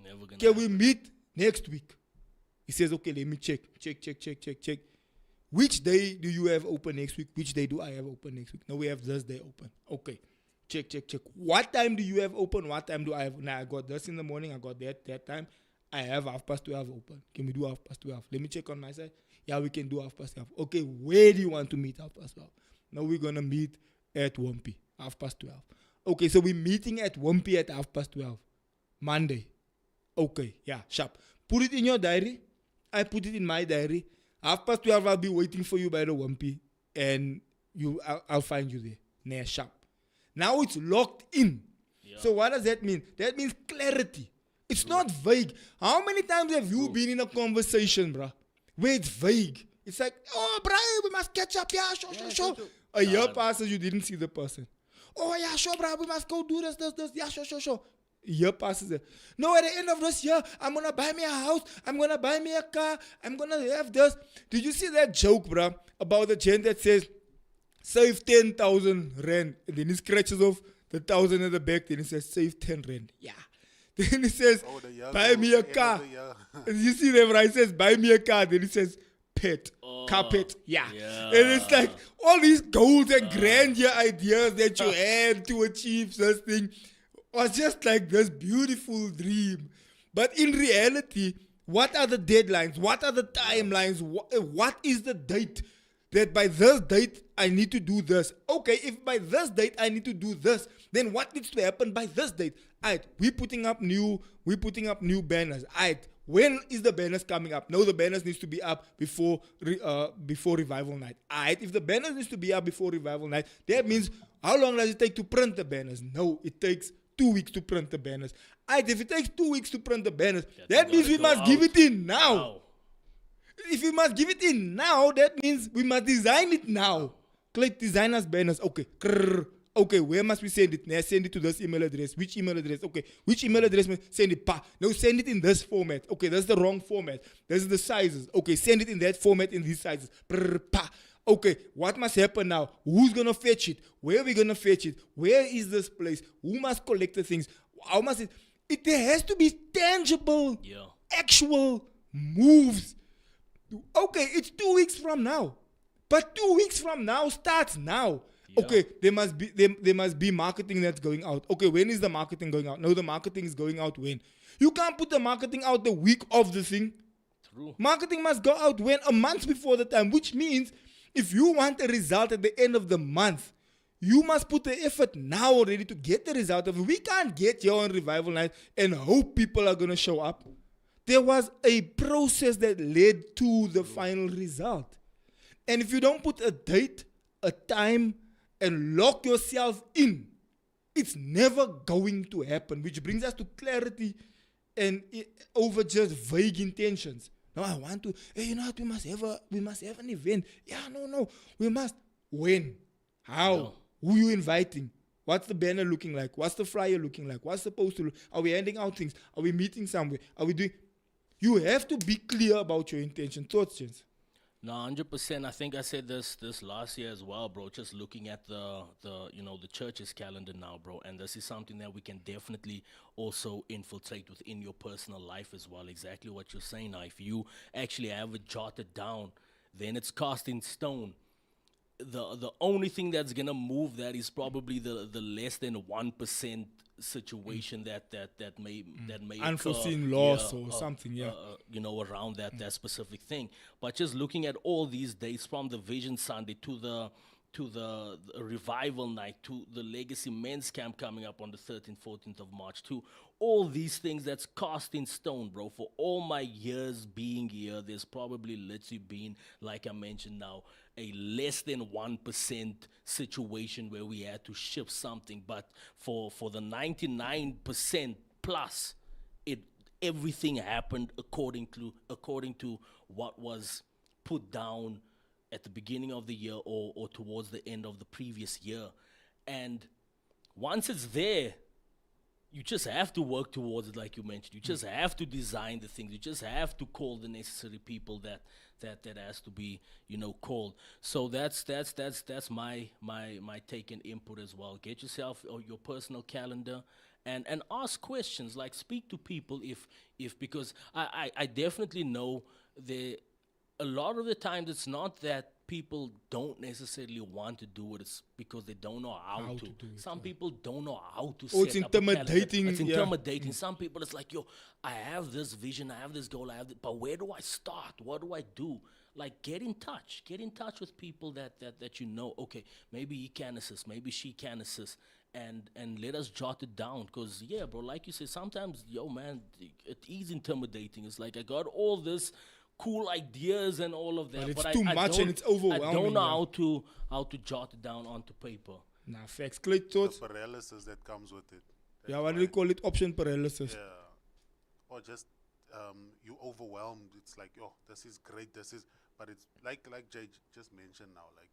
Never gonna Can we happen. meet next week? He says, okay, let me check. Which day do you have open next week? Which day do I have open next week? No, we have this day open. Okay. Check. What time do you have open? What time do I have? Now, I got this in the morning. I got that time. I have 12:30 open. Can we do 12:30? Let me check on my side. Yeah, we can do 12:30. Okay, where do you want to meet 12:30? Now we're going to meet at Wumpy, 12:30. Okay, so we're meeting at Wumpy at 12:30. Monday. Okay, yeah, sharp. Put it in your diary. I put it in my diary. 12:30, I'll be waiting for you by the Wumpy, and I'll find you there. Nah, sharp. Now it's locked in. Yeah. So what does that mean? That means clarity. It's not vague. How many times have you been in a conversation, bruh, where it's vague? It's like, oh, bruh, we must catch up. Yeah, sure. A year passes, you didn't see the person. Oh, yeah, sure, bruh, we must go do this. Yeah, sure. A year passes. No, at the end of this year, I'm going to buy me a house. I'm going to buy me a car. I'm going to have this. Did you see that joke, bruh, about the gent that says, save 10,000 rand. And then he scratches off the 1,000 at the back. Then he says, save 10 rand. Yeah. Then he says, buy me a car. And you see them, right? He says, buy me a car. Then he says, pet. Carpet. Yeah. And it's like all these goals and grandeur ideas that you had to achieve this thing was just like this beautiful dream. But in reality, what are the deadlines? What are the timelines? What is the date? That by this date, I need to do this. Okay, if by this date, I need to do this, then what needs to happen by this date? Alright, we're putting up new banners. Alright, when is the banners coming up? No, the banners needs to be up before revival night. Alright, if the banners needs to be up before revival night, that means how long does it take to print the banners? No, it takes 2 weeks to print the banners. Alright, if it takes 2 weeks to print the banners, that means we must give it in now. If we must give it in now, that means we must design it now. Click design us banners. Okay. Okay, where must we send it? Now send it to this email address. Which email address? Okay. Which email address? Send it. No, send it in this format. Okay, that's the wrong format. This is the sizes. Okay, send it in that format in these sizes. Okay, what must happen now? Who's going to fetch it? Where are we going to fetch it? Where is this place? Who must collect the things? How must it? There has to be tangible, actual moves. Okay, it's 2 weeks from now. But 2 weeks from now starts now. Yeah. Okay, there must be marketing that's going out. Okay, when is the marketing going out? No, the marketing is going out when? You can't put the marketing out the week of the thing. True. Marketing must go out when? A month before the time, which means if you want a result at the end of the month, you must put the effort now already to get the result of it. We can't get here on revival night and hope people are going to show up. There was a process that led to the final result. And if you don't put a date, a time, and lock yourself in, it's never going to happen. Which brings us to clarity and over just vague intentions. No, I want to, hey, you know what, we must have an event. Yeah, no, we must. When? How? Who you inviting? What's the banner looking like? What's the flyer looking like? What's supposed to look? Are we handing out things? Are we meeting somewhere? Are we doing? You have to be clear about your intention. Thoughts, Jens? No, 100%. I think I said this last year as well, bro. Just looking at the church's calendar now, bro, and this is something that we can definitely also infiltrate within your personal life as well. Exactly what you're saying now. If you actually have it jotted down, then it's cast in stone. The only thing that's gonna move that is probably the less than 1% situation that may Unforeseen occur, loss or something, around that specific thing. But just looking at all these days, from the Vision Sunday to the revival night, to the Legacy Men's Camp coming up on the 13th, 14th of March, to all these things that's cast in stone, bro. For all my years being here, there's probably literally been, like I mentioned now, a less than 1% situation where we had to shift something. But for the 99% plus, everything happened according to what was put down at the beginning of the year or towards the end of the previous year. And once it's there, you just have to work towards it, like you mentioned. You just have to design the things. You just have to call the necessary people that has to be, called. So that's my take and input as well. Get yourself your personal calendar and ask questions. Like, speak to people if because I definitely know a lot of the times it's not that people don't necessarily want to do it. It's because they don't know how to. do it, Some people don't know how to. Oh, it's set up a calendar. intimidating, It's yeah. intimidating. Some people, it's like, yo, I have this vision, I have this goal, but where do I start? What do I do? Like, get in touch. Get in touch with people that okay, maybe he can assist, maybe she can assist, and let us jot it down. Because, yeah, bro, like you said, sometimes, yo, man, it is intimidating. It's like, I got all this cool ideas and all of that, But it's but too I much don't- and it's overwhelming, I don't know yeah. how to jot it down onto paper. Nah, facts. Clay, thoughts? The paralysis that comes with it. Yeah, That's what do why- you call it? Option paralysis. Yeah. Or just you overwhelmed. It's like, oh, this is great. But it's like Jay just mentioned now. Like,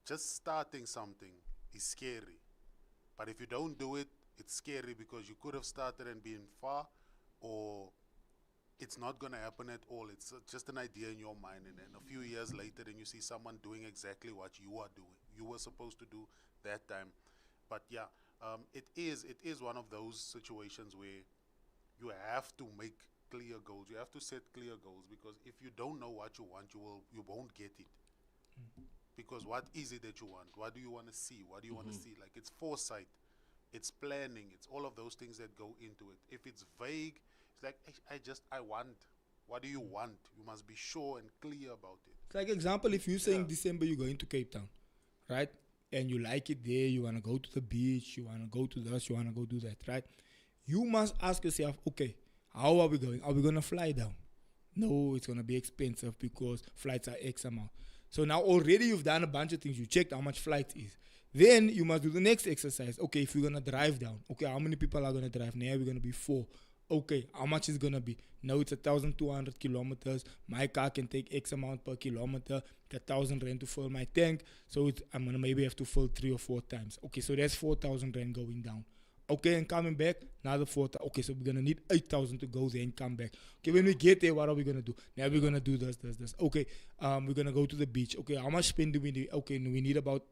just starting something is scary. But if you don't do it, it's scary because you could have started and been far, or it's not going to happen at all. It's just an idea in your mind, and then a few years later, then you see someone doing exactly what you are doing. You were supposed to do that time. But yeah, it is one of those situations where you have to make clear goals. You have to set clear goals, because if you don't know what you want, you won't get it. Because what is it that you want? What do you want to see? What do you want to see? Like, it's foresight, it's planning, it's all of those things that go into it. If it's vague, it's like, I want. What do you want? You must be sure and clear about it. It's like, example, if you're saying Yeah. December you're going to Cape Town, right? And you like it there, you want to go to the beach, you want to go to this, you want to go do that, right? You must ask yourself, okay, how are we going? Are we going to fly down? No, it's going to be expensive because flights are X amount. So now already you've done a bunch of things. You checked how much flight is. Then you must do the next exercise. Okay, if you're going to drive down, okay, how many people are going to drive? Now we're going to be 4. Okay, how much is it going to be? No, it's 1,200 kilometers. My car can take X amount per kilometer. It's 1,000 rand to fill my tank. So I'm going to maybe have to fill 3 or 4 times. Okay, so that's 4,000 rand going down. Okay, and coming back, another 4,000. Okay, so we're going to need 8,000 to go there and come back. Okay, when we get there, what are we going to do? Now we're going to do this. Okay, we're going to go to the beach. Okay, how much spend do we need? Okay, we need about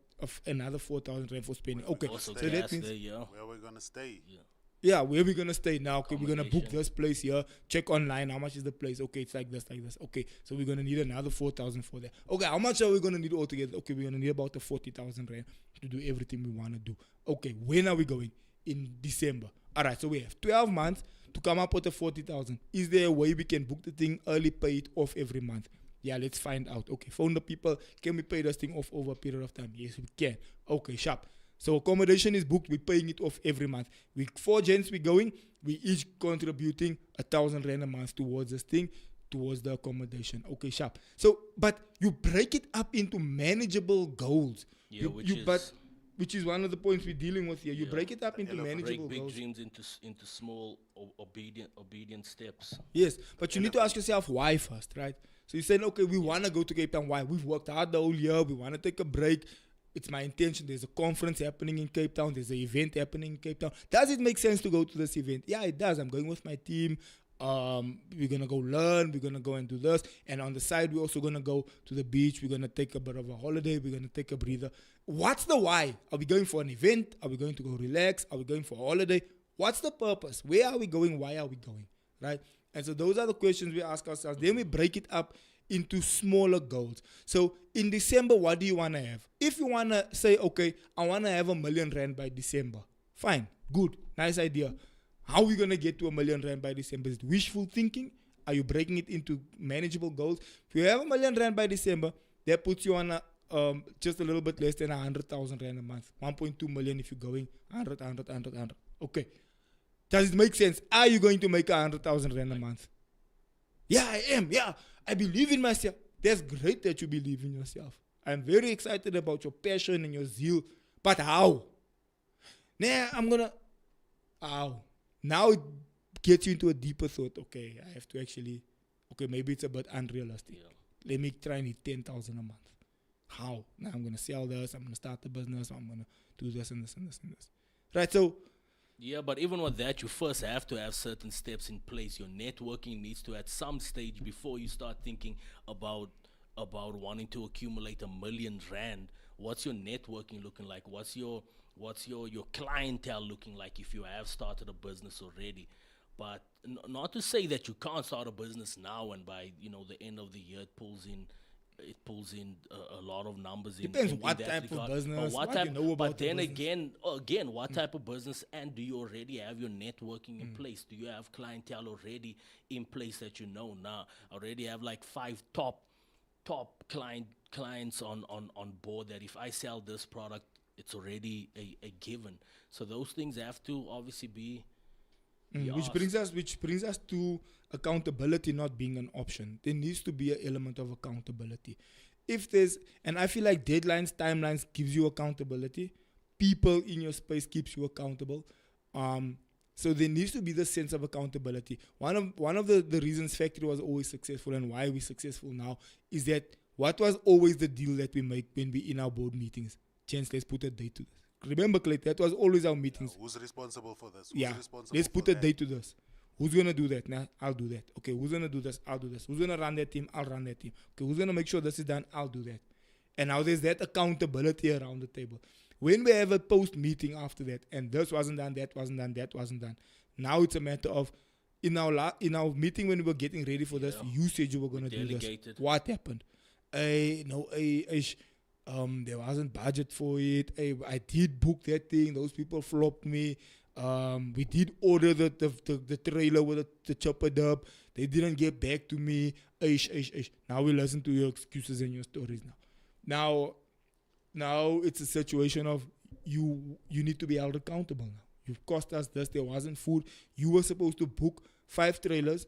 another 4,000 rand for spending. Okay, Also, so that gas means... there, yeah. Where we're going to stay. Yeah. Yeah, where we gonna stay now? Okay, we're gonna book Accommodation. this place here. Check online. How much is the place? Okay, it's like this. Okay, so we're gonna need another 4,000 for that. Okay, how much are we gonna need altogether? Okay, we're gonna need about 40,000 rand to do everything we wanna do. Okay, when are we going? In December. All right, so we have 12 months to come up with the 40,000. Is there a way we can book the thing early, pay it off every month? Yeah, let's find out. Okay, phone the people. Can we pay this thing off over a period of time? Yes, we can. Okay, sharp. So accommodation is booked. We're paying it off every month. We 4 gents we're going. We each contributing 1,000 rand a month towards this thing, towards the accommodation. Okay, sharp. So, but you break it up into manageable goals. Yeah, Which is one of the points we're dealing with here. You Yeah. break it up into Elephant. manageable Break big goals. dreams into small obedient steps. Yes, but you need to ask yourself why first, right? So you're saying, okay, we want to go to Cape Town. Why? We've worked hard the whole year. We want to take a break. it's my intention. There's a conference happening in Cape Town. There's an event happening in Cape Town. Does it make sense to go to this event? Yeah, it does. I'm going with my team. We're going to go learn. We're going to go and do this. And on the side, we're also going to go to the beach. We're going to take a bit of a holiday. We're going to take a breather. What's the why? Are we going for an event? Are we going to go relax? Are we going for a holiday? What's the purpose? Where are we going? Why are we going? Right? And so those are the questions we ask ourselves. Then we break it up into smaller goals. So in December, what do you want to have? If you want to say, okay, I want to have R1 million by December. Fine, good, nice idea. How are we going to get to R1 million by December? Is it wishful thinking? Are you breaking it into manageable goals? If you have R1 million by December, that puts you on a, just a little bit less than 100,000 rand a month. 1.2 million if you're going 100. Okay. Does it make sense? Are you going to make 100,000 rand a month? Yeah, I am. Yeah, I believe in myself. That's great that you believe in yourself. I'm very excited about your passion and your zeal. But how? How? Now it gets you into a deeper thought. Okay, I have to actually, maybe it's a bit unrealistic. Yeah. Let me try and hit 10,000 a month. How? Now I'm going to sell this. I'm going to start a business. I'm going to do this and this and this and this. Right, so... Yeah, but even with that, you first have to have certain steps in place. Your networking needs to, at some stage, before you start thinking about wanting to accumulate R1 million. What's your networking looking like? What's your clientele looking like if you have started a business already? But not to say that you can't start a business now and by the end of the year it pulls in a lot of numbers. Depends in what that type regard. of business, But what you know about but the then business. again, what type of business, and do you already have your networking in place? Do you have clientele already in place that you know now? I already have like 5 top clients on board that if I sell this product, it's already a given. So those things have to obviously be which brings us to accountability not being an option. There needs to be an element of accountability. And I feel like deadlines, timelines gives you accountability. People in your space keeps you accountable. So there needs to be this sense of accountability. One of the reasons Factory was always successful and why we're successful now is that what was always the deal that we make when we in our board meetings? Chance, let's put a date to this. Remember, Clayton, that was always our meetings. Who's responsible for this? Let's put a date to this. Who's going to do that? Nah, I'll do that. Okay, who's going to do this? I'll do this. Who's going to run that team? I'll run that team. Okay, who's going to make sure this is done? I'll do that. And now there's that accountability around the table. When we have a post-meeting after that, and this wasn't done, that wasn't done, that wasn't done, now it's a matter of, in our meeting when we were getting ready for this, you said you were going to do this. What happened? There wasn't budget for it. I did book that thing. Those people flopped me. We did order the trailer with the chopper dub. They didn't get back to me. Now we listen to your excuses and your stories now. Now it's a situation of you need to be held accountable now. You've cost us this. There wasn't food. You were supposed to book 5 trailers.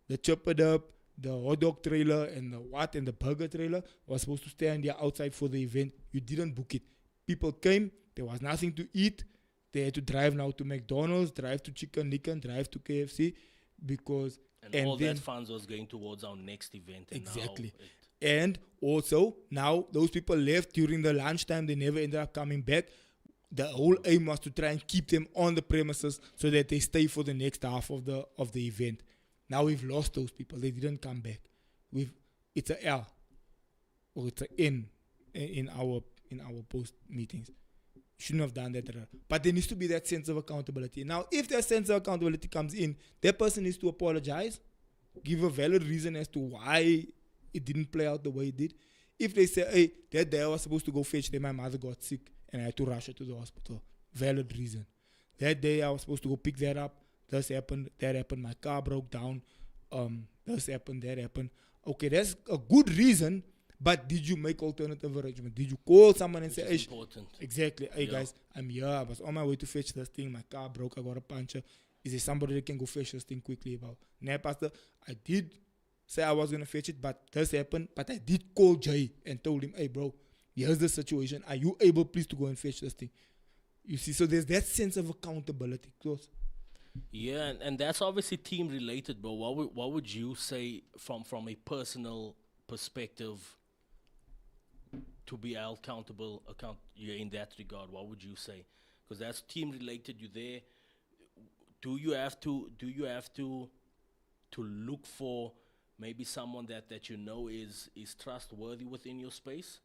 The chopper dub, the hot dog trailer, and the burger trailer was supposed to stand there outside for the event. You didn't book it. People came. There was nothing to eat. They had to drive now to McDonald's, drive to Chicken Licken, drive to KFC because... And all that funds was going towards our next event. And exactly. And also, now those people left during the lunchtime. They never ended up coming back. The whole aim was to try and keep them on the premises so that they stay for the next half of the event. Now we've lost those people. They didn't come back. It's an L or it's an N in our post meetings. Shouldn't have done that. But there needs to be that sense of accountability. Now, if that sense of accountability comes in, that person needs to apologize, give a valid reason as to why it didn't play out the way it did. If they say, hey, that day I was supposed to go fetch them, my mother got sick and I had to rush her to the hospital. Valid reason. That day I was supposed to go pick that up. This happened, that happened, my car broke down. This happened, that happened. Okay, that's a good reason. But did you make alternative arrangement? Did you call someone and say, hey, important. Exactly. Hey, guys, I'm here. I was on my way to fetch this thing. My car broke. I got a puncture. Is there somebody that can go fetch this thing quickly? Nah, Pastor, I did say I was going to fetch it, but this happened. But I did call Jay and told him, hey, bro, here's the situation. Are you able, please, to go and fetch this thing? You see, so there's that sense of accountability. Close. Yeah, and that's obviously team related, bro. What would you say from a personal perspective? to be held in that regard? What would you say? Because that's team related. You there? Do you have to look for maybe someone that you know is trustworthy within your space?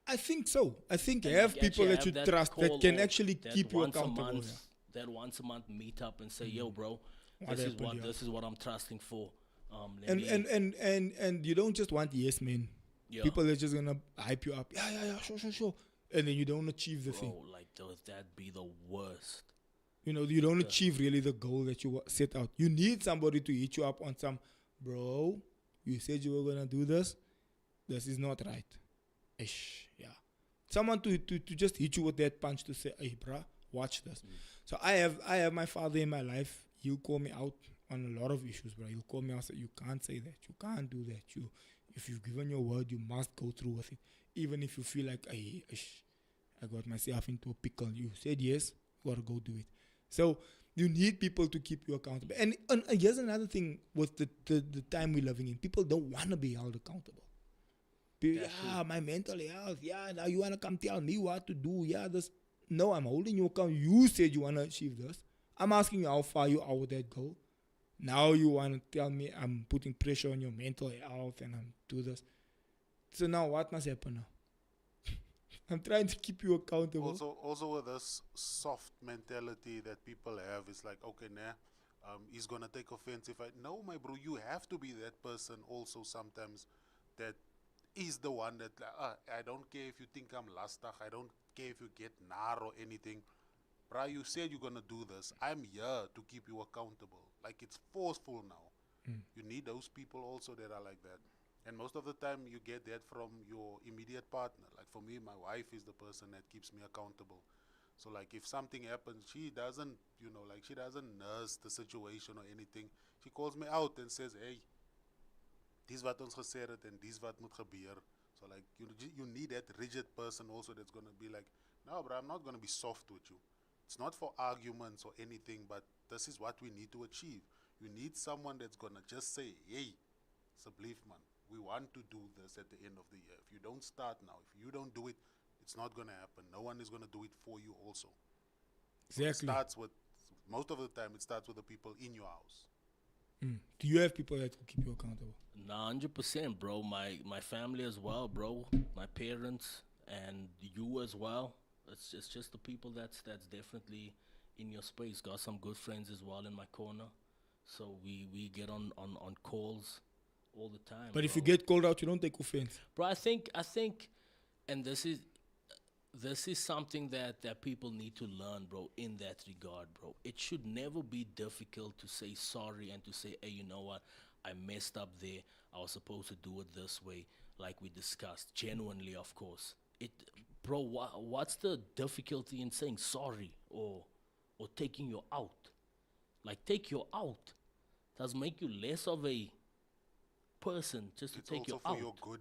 I think so. I think And have like people actually that you have trust that call can or actually that keep you once a accountable. month- Yeah. That once a month meet up and say, "Yo, bro, What this is happened, yeah. this is what I'm trusting for." Let me- And you don't just want yes men. Yeah. People are just gonna hype you up. Yeah, sure. And then you don't achieve the thing. bro, like that be the worst. You know, you don't achieve really the goal that you set out. You need somebody to hit you up on some, bro, you said you were gonna do this. This is not right. Ish, yeah. Someone to just hit you with that punch to say, hey, bruh, watch this. So I have my father in my life. He'll call me out on a lot of issues, bro. He'll call me out and say, you can't say that. You can't do that. If you've given your word, you must go through with it. Even if you feel like, hey, I got myself into a pickle. You said yes, gotta go do it. So you need people to keep you accountable. And here's another thing with the time we're living in. People don't want to be held accountable. My mental health. Yeah, now you want to come tell me what to do. Yeah, this. No, I'm holding you accountable. You said you want to achieve this. I'm asking you how far you are with that goal. Now you want to tell me I'm putting pressure on your mental health and I'm do this. So now what must happen now? I'm trying to keep you accountable. Also with this soft mentality that people have, it's like, okay, he's gonna take offense if no, my bro, you have to be that person also sometimes that is the one that I don't care if you think I'm lastig, I don't care if you get nar or anything. Bro, you said you're gonna do this. I'm here to keep you accountable. Like, it's forceful now. You need those people also that are like that. And most of the time you get that from your immediate partner. Like for me, my wife is the person that keeps me accountable. So like if something happens, she doesn't, she doesn't nurse the situation or anything. She calls me out and says, hey, dis wat ons gesê het en dis wat moet gebeur. So like you need that rigid person also that's going to be like, no, bro, I'm not going to be soft with you. It's not for arguments or anything, but this is what we need to achieve. You need someone that's going to just say, hey, Sublief man, we want to do this at the end of the year. If you don't start now, if you don't do it, it's not going to happen. No one is going to do it for you also. Exactly. So it starts with, most of the time, it starts with the people in your house. Do you have people that will keep you accountable? 100%, bro. My family as well, bro. My parents and you as well. It's just the people that's definitely in your space. Got some good friends as well in my corner. So we get on calls all the time. But if bro. you get called out, you don't take offense. Bro, I think, and this is something that people need to learn, bro, in that regard, bro. It should never be difficult to say sorry and to say, hey, you know what, I messed up there. I was supposed to do it this way, like we discussed. Genuinely, of course. Bro, what's the difficulty in saying sorry or taking you out? Like, take you out. Does make you less of a person just to It's take you also out. for your good.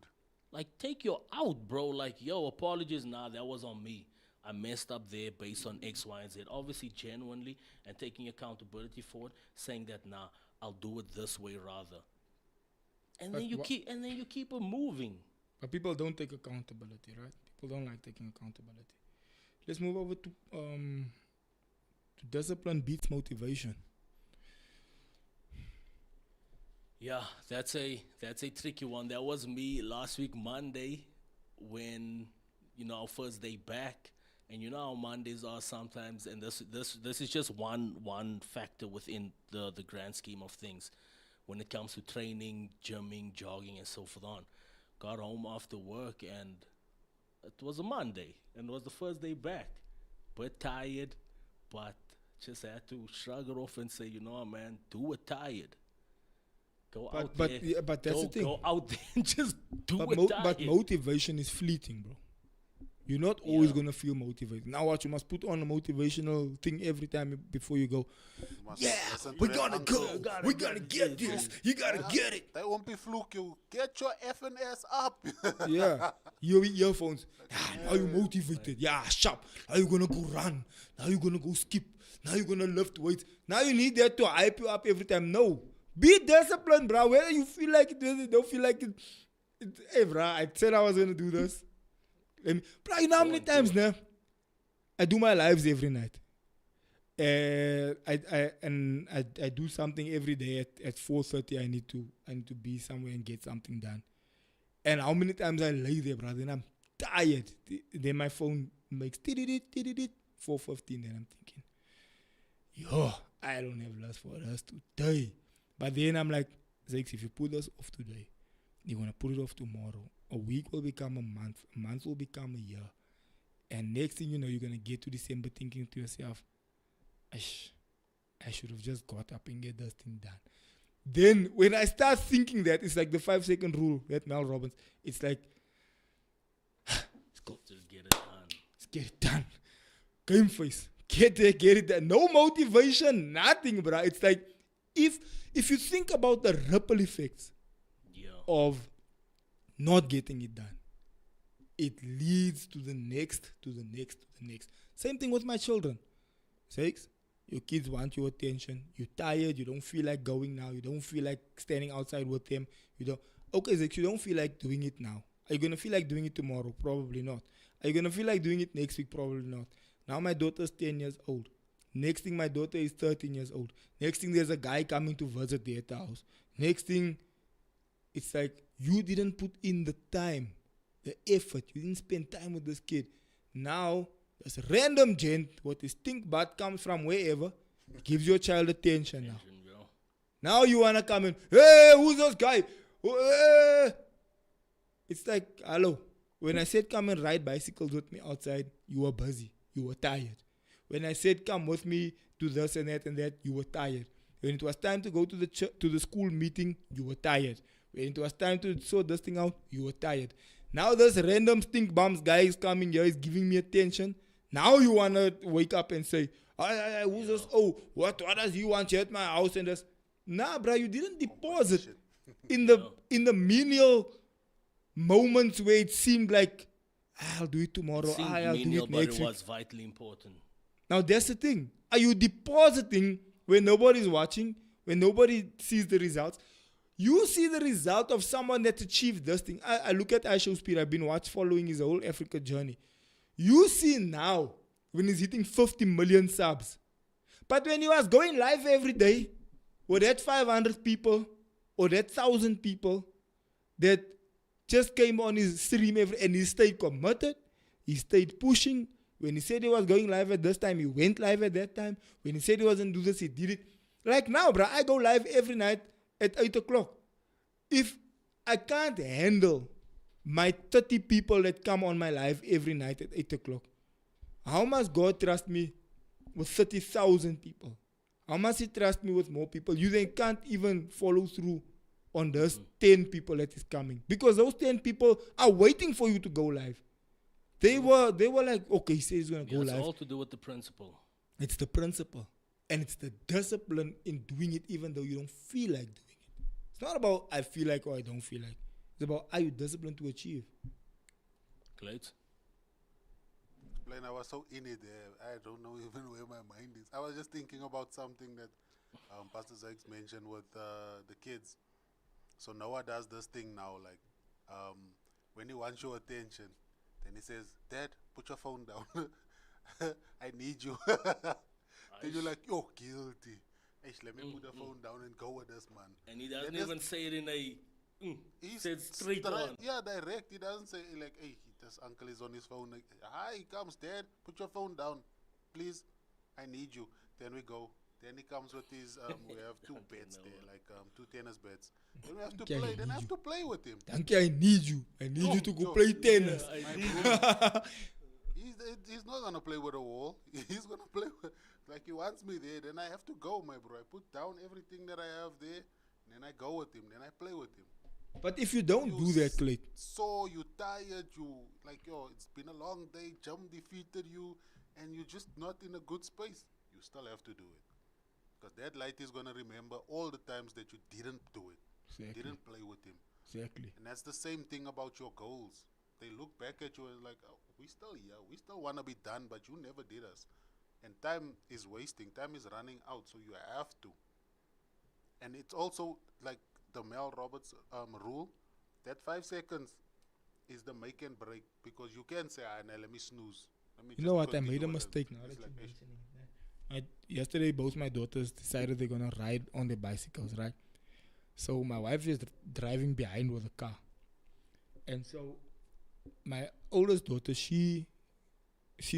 Like, take you out, bro. Like, yo, apologies. Nah, that was on me. I messed up there based on X, Y, and Z. Obviously, genuinely, and taking accountability for it, saying that, nah, I'll do it this way rather. And then you keep it moving. But people don't take accountability, right? People don't like taking accountability. Let's move over to discipline beats motivation. Yeah, that's a tricky one. That was me last week Monday when, our first day back. And how Mondays are sometimes, and this is just one factor within the grand scheme of things when it comes to training, gymming, jogging, and so forth on. Got home after work and it was a Monday and it was the first day back. Bit tired, but just had to shrug it off and say, man, do it tired. Go out there. Yeah, but that's the thing. Go out there and just do it tired. But motivation is fleeting, bro. You're not always going to feel motivated. Now what? You must put on a motivational thing every time before you go. Yeah, we're going to go. We're going to get this. You got to get it. That won't be fluke. You get your effing ass up. Yeah. Your earphones. Now you're motivated. Yeah, sharp. Now you're going to go run. Now you're going to go skip. Now you're going to lift weights. Now you need that to hype you up every time. No. Be disciplined, bro. Whether you feel like it, don't feel like it. Hey, bro, I said I was going to do this. Bro, you know how Go many on, do times it. now I do my lives every night. I do something every day at 4:30. I need to be somewhere and get something done. And how many times I lay there, brother, and I'm tired. Then my phone makes 4:15, and I'm thinking, yo, I don't have lust for us today. But then I'm like, Zakes, if you put us off today, you're gonna put it off tomorrow. A week will become a month will become a year. And next thing you know, you're gonna get to December thinking to yourself, I should have just got up and get this thing done. Then when I start thinking that, it's like the 5-second rule that Mel Robbins. It's like, let's go. Just get it done. Let's get it done. Game face. Get there, get it done. No motivation, nothing, bro. It's like, if you think about the ripple effects of not getting it done, it leads to the next, to the next, to the next. Same thing with my children. Zakes, your kids want your attention. You're tired. You don't feel like going now. You don't feel like standing outside with them. You don't. Okay, Zakes, you don't feel like doing it now. Are you going to feel like doing it tomorrow? Probably not. Are you going to feel like doing it next week? Probably not. Now my daughter's 10 years old. Next thing, my daughter is 13 years old. Next thing, there's a guy coming to visit their house. Next thing, it's like you didn't put in the time, the effort. You didn't spend time with this kid. Now, this random gent with his stink butt comes from wherever, gives your child attention now. Now you want to come in, hey, who's this guy? It's like, hello. When I said come and ride bicycles with me outside, you were busy. You were tired. When I said come with me to this and that, you were tired. When it was time to go to the school meeting, you were tired. When it was time to sort this thing out, you were tired. Now this random stink bums guy is coming here, is giving me attention. Now you want to wake up and say, who's this? Oh, what does he want here at my house and this? Nah, bro, you didn't deposit in the menial moments where it seemed like, I'll do it tomorrow, I'll do it next but it week. was vitally important. Now that's the thing. Are you depositing when nobody's watching, when nobody sees the results? You see the result of someone that achieved this thing. I look at Aisho's speed. I've been following his whole Africa journey. You see now when he's hitting 50 million subs. But when he was going live every day, with that 500 people or that 1,000 people that just came on his stream and he stayed committed, he stayed pushing. When he said he was going live at this time, he went live at that time. When he said he wasn't do this, he did it. Like now, bro, I go live every night at 8 o'clock. If I can't handle my 30 people that come on my live every night at 8 o'clock, how must God trust me with 30,000 people? How must he trust me with more people? You then can't even follow through on those 10 people that is coming. Because those 10 people are waiting for you to go live. They were like, okay, he says he's going to go live. It's all to do with the principle. It's the principle. And it's the discipline in doing it even though you don't feel like doing it. It's not about I feel like or I don't feel like. It's about are you disciplined to achieve? Clayton? I was so in it there. I don't know even where my mind is. I was just thinking about something that Pastor Zakes mentioned with the kids. So Noah does this thing now, like when he wants your attention, then he says, Dad, put your phone down. I need you. Then you're like, you're guilty. Let me put the phone down and go with this, man. And he doesn't even say it in a... he said straight on. Yeah, direct. He doesn't say like, hey, this uncle is on his phone. Like, hi, he comes, Dad, put your phone down. Please, I need you. Then we go. Then he comes with his, we have two beds there, like two tennis beds. Then we have to play. Then I have to play with him. Danke, I need you. I need you to go play tennis. Yeah, he's not going to play with a wall. He's going to play with, like he wants me there. Then I have to go, my bro. I put down everything that I have there. Then I go with him. Then I play with him. But if you don't do that, Clayton. So you tired, you like, it's been a long day, Jum defeated you, and you're just not in a good space. You still have to do it. Because that light is going to remember all the times that you didn't do it. Exactly. Didn't play with him. Exactly. And that's the same thing about your goals. They look back at you and like, oh, we still here. We still want to be done, but you never did us. And time is wasting. Time is running out, so you have to. And it's also like the Mel Roberts rule, that 5 seconds, is the make and break, because you can say, ah, nah, let me snooze. Let me You just know what? I continue made a with it." mistake now It's that like, you're "Eish, mentioning that. Yesterday, both my daughters decided they're gonna ride on their bicycles, right? So my wife is driving behind with a car, and so my oldest daughter, she's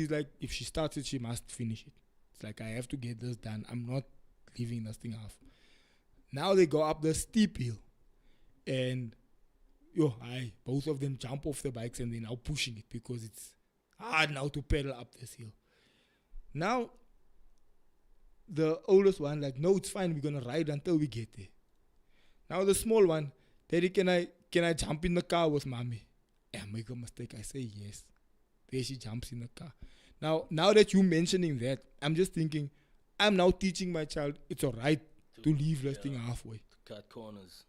like, if she starts it, she must finish it. It's like I have to get this done. I'm not leaving this thing half. Now they go up the steep hill, and both of them jump off the bikes and they're now pushing it because it's hard now to pedal up this hill. Now, the oldest one, like, no, it's fine, we're gonna ride until we get there. Now the small one, Daddy, can I jump in the car with mommy? I make a mistake, I say yes. There she jumps in the car. Now that you mentioning that, I'm just thinking, I'm now teaching my child it's alright to leave this thing halfway. Cut corners.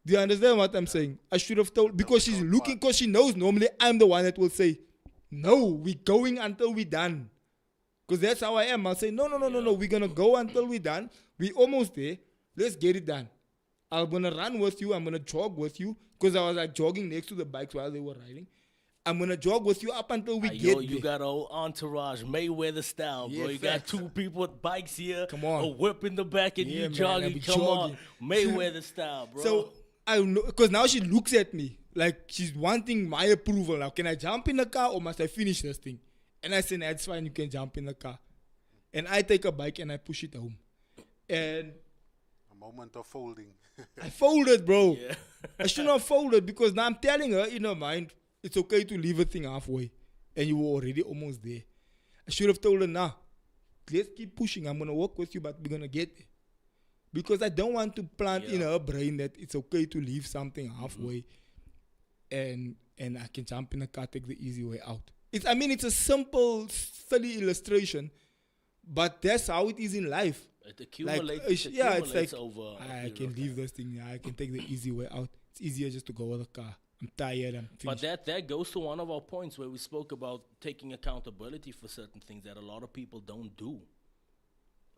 Do you understand what I'm saying? I should have told, because she's looking, because she knows normally I'm the one that will say, no, we're going until we're done. Because that's how I am. I'll say, no, we're going to go until we're done. We're almost there. Let's get it done. I'm going to run with you. I'm going to jog with you. Because I was like jogging next to the bikes while they were riding. I'm going to jog with you up until we get there. You got a whole entourage, Mayweather style, bro. Yeah, You facts. got two people with bikes here. Come on. A whip in the back and Yeah, you man, I jogging. be Come on. jogging. Mayweather style, bro. So, I know, because now she looks at me like she's wanting my approval. Now, can I jump in the car or must I finish this thing? And I say, nah, it's fine, you can jump in the car. And I take a bike and I push it home. And a moment of folding." I folded, bro. Yeah. I should not have folded because now I'm telling her in her mind, it's okay to leave a thing halfway. And you were already almost there. I should have told her, nah, let's keep pushing. I'm going to work with you, but we're going to get there. Because I don't want to plant in her brain that it's okay to leave something halfway and I can jump in the car, take the easy way out. It's a simple, silly illustration, but that's how it is in life. It accumulates, it's like, over. I can leave this thing, I can take the easy way out. It's easier just to go with the car. I'm tired, I'm finished. But that goes to one of our points where we spoke about taking accountability for certain things that a lot of people don't do.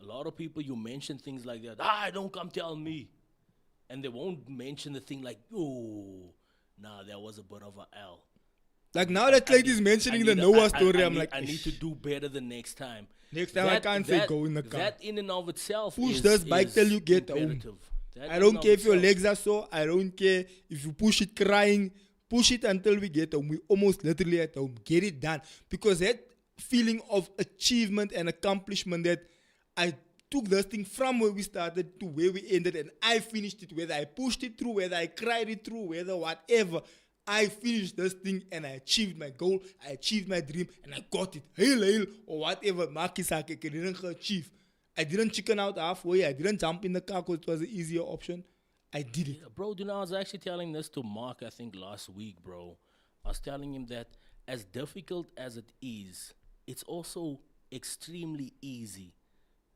A lot of people, you mention things like that. Don't come tell me. And they won't mention the thing like, that was a bit of a L. Like now that Clayton is mentioning the Noah story, I'm like, I need to do better the next time. Next time I can't say go in the car. That in and of itself push this bike till you get home. I don't care if your legs are sore. I don't care if you push it crying. Push it until we get home. We're almost literally at home. Get it done. Because that feeling of achievement and accomplishment that I took this thing from where we started to where we ended and I finished it, whether I pushed it through, whether I cried it through, whether whatever. I finished this thing and I achieved my goal, I achieved my dream, and I got it. Hail, or whatever. Makisake, I didn't achieve. I didn't chicken out halfway. I didn't jump in the car because it was an easier option. I did it. Yeah, bro, I was actually telling this to Mark, I think, last week, bro. I was telling him that as difficult as it is, it's also extremely easy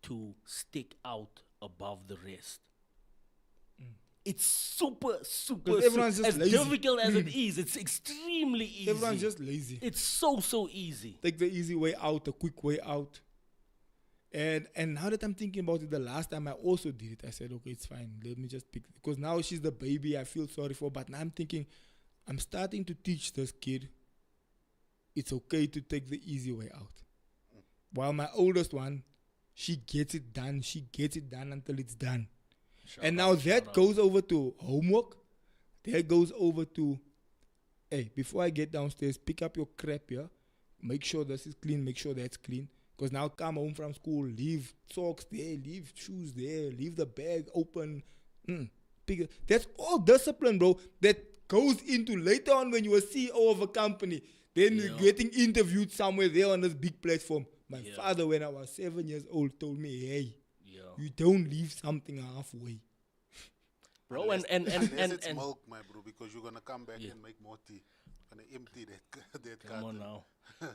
to stick out above the rest. It's super everyone's just as lazy. Difficult as it is, it's extremely easy. Everyone's just lazy. It's so easy. Take the easy way out, the quick way out. And now that I'm thinking about it, the last time I also did it, I said, okay, it's fine. Let me just pick. Because now she's the baby I feel sorry for. But now I'm thinking, I'm starting to teach this kid it's okay to take the easy way out. While my oldest one, she gets it done. She gets it done until it's done. And now that goes over to homework. That goes over to, hey, before I get downstairs, pick up your crap here. Make sure this is clean. Make sure that's clean. Because now come home from school, leave socks there, leave shoes there, leave the bag open. That's all discipline, bro. That goes into later on when you're a CEO of a company. Then you're getting interviewed somewhere there on this big platform. My father, when I was 7 years old, told me, hey, you don't leave something halfway. Bro, unless it's and milk, my bro, because you're going to come back and make more tea. Going to empty that come on carton. now.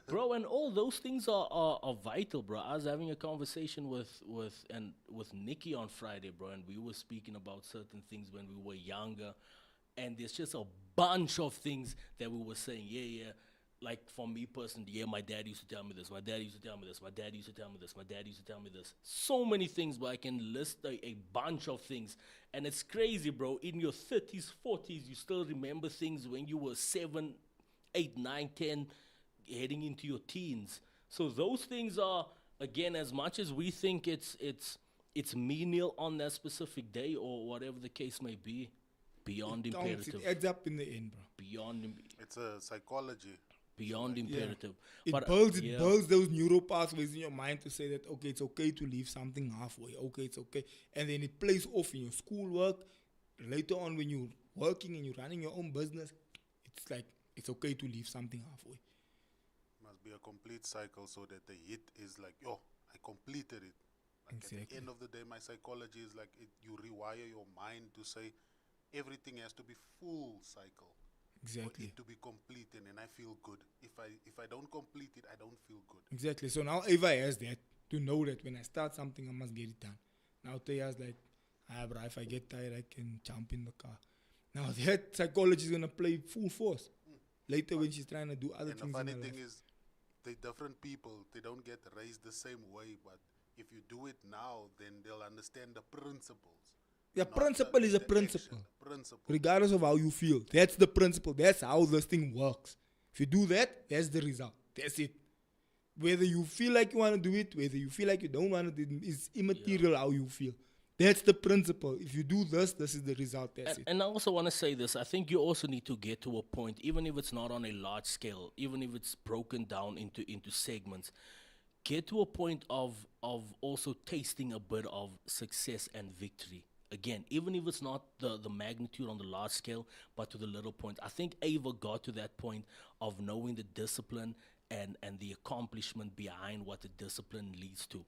Bro, and all those things are vital, bro. I was having a conversation with Nikki on Friday, bro, and we were speaking about certain things when we were younger, and there's just a bunch of things that we were saying, like for me personally, yeah, my dad used to tell me this, my dad used to tell me this, my dad used to tell me this, my dad used to tell me this. So many things, but I can list a bunch of things. And it's crazy, bro. In your 30s, 40s, you still remember things when you were 7, 8, 9, 10, heading into your teens. So those things are, again, as much as we think it's menial on that specific day or whatever the case may be, beyond It counts, imperative. it adds up in the end, bro. It's a psychology. Beyond imperative. It But, builds yeah. those neural pathways in your mind to say that, okay, it's okay to leave something halfway. Okay, it's okay. And then it plays off in your schoolwork. Later on, when you're working and you're running your own business, it's like, it's okay to leave something halfway. Must be a complete cycle so that the hit is like, yo, I completed it. Like at the Exactly. end of the day, my psychology is like you rewire your mind to say everything has to be full cycle. For Exactly. it to be complete, and then I feel good. If I don't complete it, I don't feel good. Exactly. So now Ava has that to know that when I start something, I must get it done. Now Taya's like, bro, if I get tired, I can jump in the car. Now that psychology is going to play full force. Later when she's trying to do other And things the funny in her thing life. is, they different people. They don't get raised the same way, but if you do it now, then they'll understand the principles. The not principle is a the principle. action, principle. Regardless of how you feel. That's the principle. That's how this thing works. If you do that, that's the result. That's it. Whether you feel like you want to do it, whether you feel like you don't want to do it, it's immaterial how you feel. That's the principle. If you do this, this is the result. That's it. And I also want to say this. I think you also need to get to a point, even if it's not on a large scale, even if it's broken down into segments, get to a point of also tasting a bit of success and victory. Again, even if it's not the magnitude on the large scale, but to the little point. I think Ava got to that point of knowing the discipline and the accomplishment behind what the discipline leads to.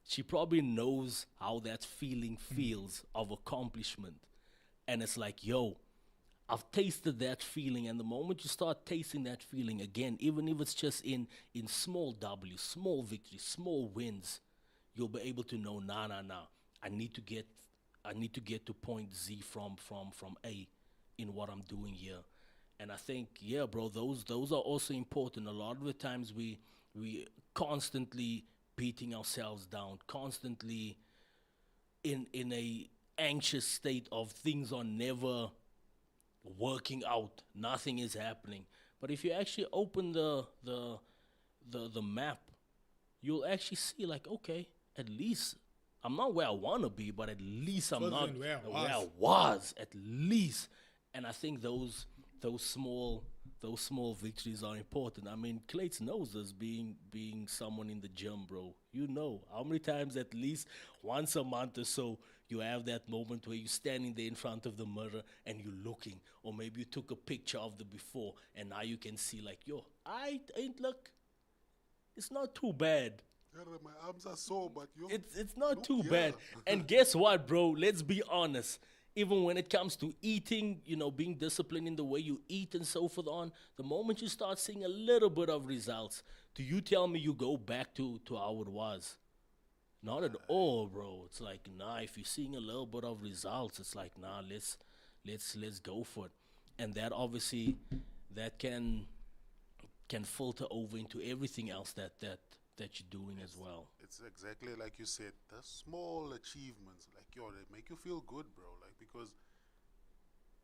She probably knows how that feeling feels of accomplishment. And it's like, yo, I've tasted that feeling. And the moment you start tasting that feeling again, even if it's just in small W's, small victories, small wins, you'll be able to know, nah. I need to get to point Z from A in what I'm doing here. And I think, yeah, bro, those are also important. A lot of the times we constantly beating ourselves down, constantly in a anxious state of things are never working out, nothing is happening. But if you actually open the map, you'll actually see like, okay, at least I'm not where I want to be, but at least I'm Further not than where I where I was. was, at least. And I think those small victories are important. I mean, Clayton knows this, being someone in the gym, bro. You know how many times, at least once a month or so, you have that moment where you're standing there in front of the mirror and you're looking, or maybe you took a picture of the before and now you can see like, yo, I ain't look. It's not too bad. Yeah, my arms are sore, but yo, It's not look too here. bad. And guess what, bro? Let's be honest. Even when it comes to eating, being disciplined in the way you eat and so forth on, the moment you start seeing a little bit of results, do you tell me you go back to how it was? Not at all, bro. It's like, nah, if you're seeing a little bit of results, it's like, nah, let's go for it. And that obviously that can filter over into everything else that you're doing as well. It's exactly like you said, the small achievements, like yo, they make you feel good, bro. Like because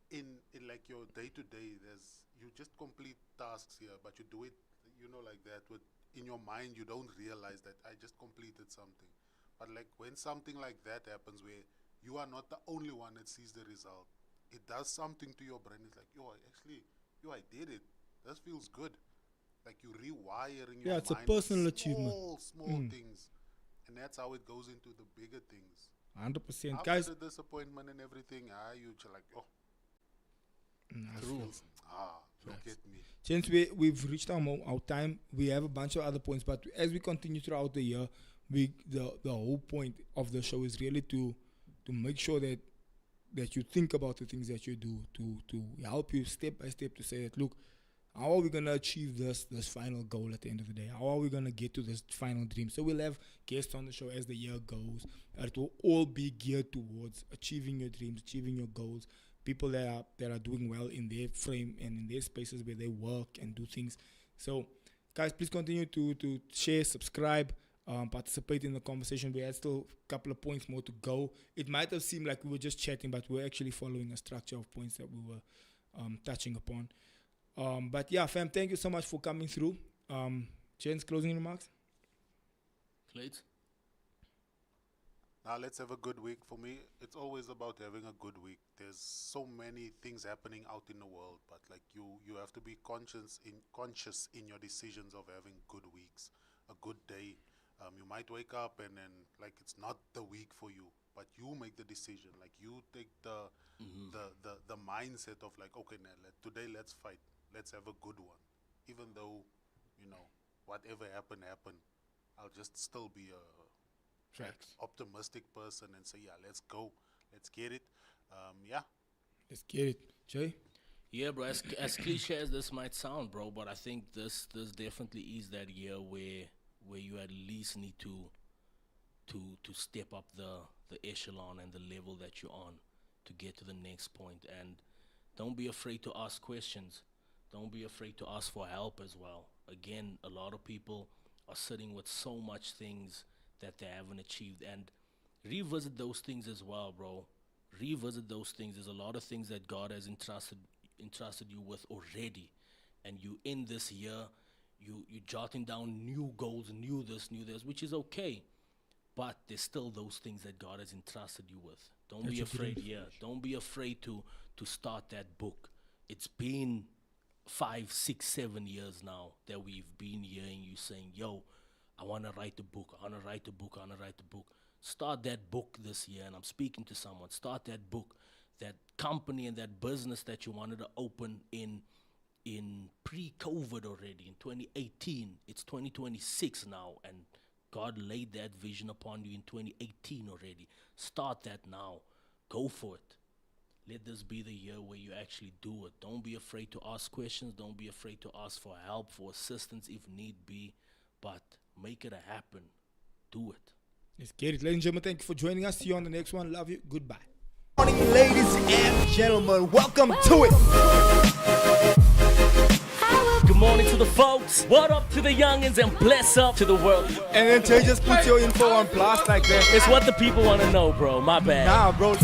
in like your day to day, you just complete tasks here, but you do it, like that. With in your mind, you don't realize that I just completed something. But like when something like that happens, where you are not the only one that sees the result, it does something to your brain. It's like I did it. This feels good. Like you rewiring your mind. It's a with personal achievement. Small things, and that's how it goes into the bigger things. 100%. After Guys, the disappointment and everything, you're just like, oh, True. look at me. since we've reached our time, we have a bunch of other points, but as we continue throughout the year, the whole point of the show is really to make sure that you think about the things that you do to help you step by step to say that, look, how are we going to achieve this final goal at the end of the day? How are we going to get to this final dream? So we'll have guests on the show as the year goes. It will all be geared towards achieving your dreams, achieving your goals. People that are doing well in their frame and in their spaces where they work and do things. So, guys, please continue to share, subscribe, participate in the conversation. We had still a couple of points more to go. It might have seemed like we were just chatting, but we're actually following a structure of points that we were touching upon. But yeah, fam, thank you so much for coming through. Jen's closing remarks? Clayton? Now let's have a good week. For me, it's always about having a good week. There's so many things happening out in the world, but like you have to be conscious in your decisions of having good weeks, a good day. You might wake up and then like it's not the week for you, but you make the decision. Like you take the mindset of like, okay, now today let's fight. Let's have a good one. Even though, whatever happened. I'll just still be a optimistic person and say, yeah, let's go, let's get it. Let's get it. Jay? Yeah, bro, as cliche as this might sound, bro, but I think this definitely is that year where you at least need to step up the echelon and the level that you're on to get to the next point. And don't be afraid to ask questions. Don't be afraid to ask for help as well. Again, a lot of people are sitting with so much things that they haven't achieved, and revisit those things as well, bro. Revisit those things. There's a lot of things that God has entrusted you with already, and you in this year, you jotting down new goals, new this, which is okay, but there's still those things that God has entrusted you with. Don't be afraid. Don't be afraid to start that book. It's been 5, 6, 7 years now that we've been hearing you saying, yo, I want to write a book. I want to write a book. I want to write a book. Start that book this year. And I'm speaking to someone. Start that book, that company and that business that you wanted to open in pre-COVID already, in 2018. It's 2026 now. And God laid that vision upon you in 2018 already. Start that now. Go for it. Let this be the year where you actually do it. Don't be afraid to ask questions. Don't be afraid to ask for help, for assistance if need be. But make it happen. Do it. Let's get it. Ladies and gentlemen, thank you for joining us. See you on the next one. Love you. Goodbye. Morning, ladies and gentlemen. Welcome to it. Good morning to the folks. What up to the youngins and bless up to the world. And then Jay just put your info on blast like that. It's what the people want to know, bro. My bad. Nah, bro.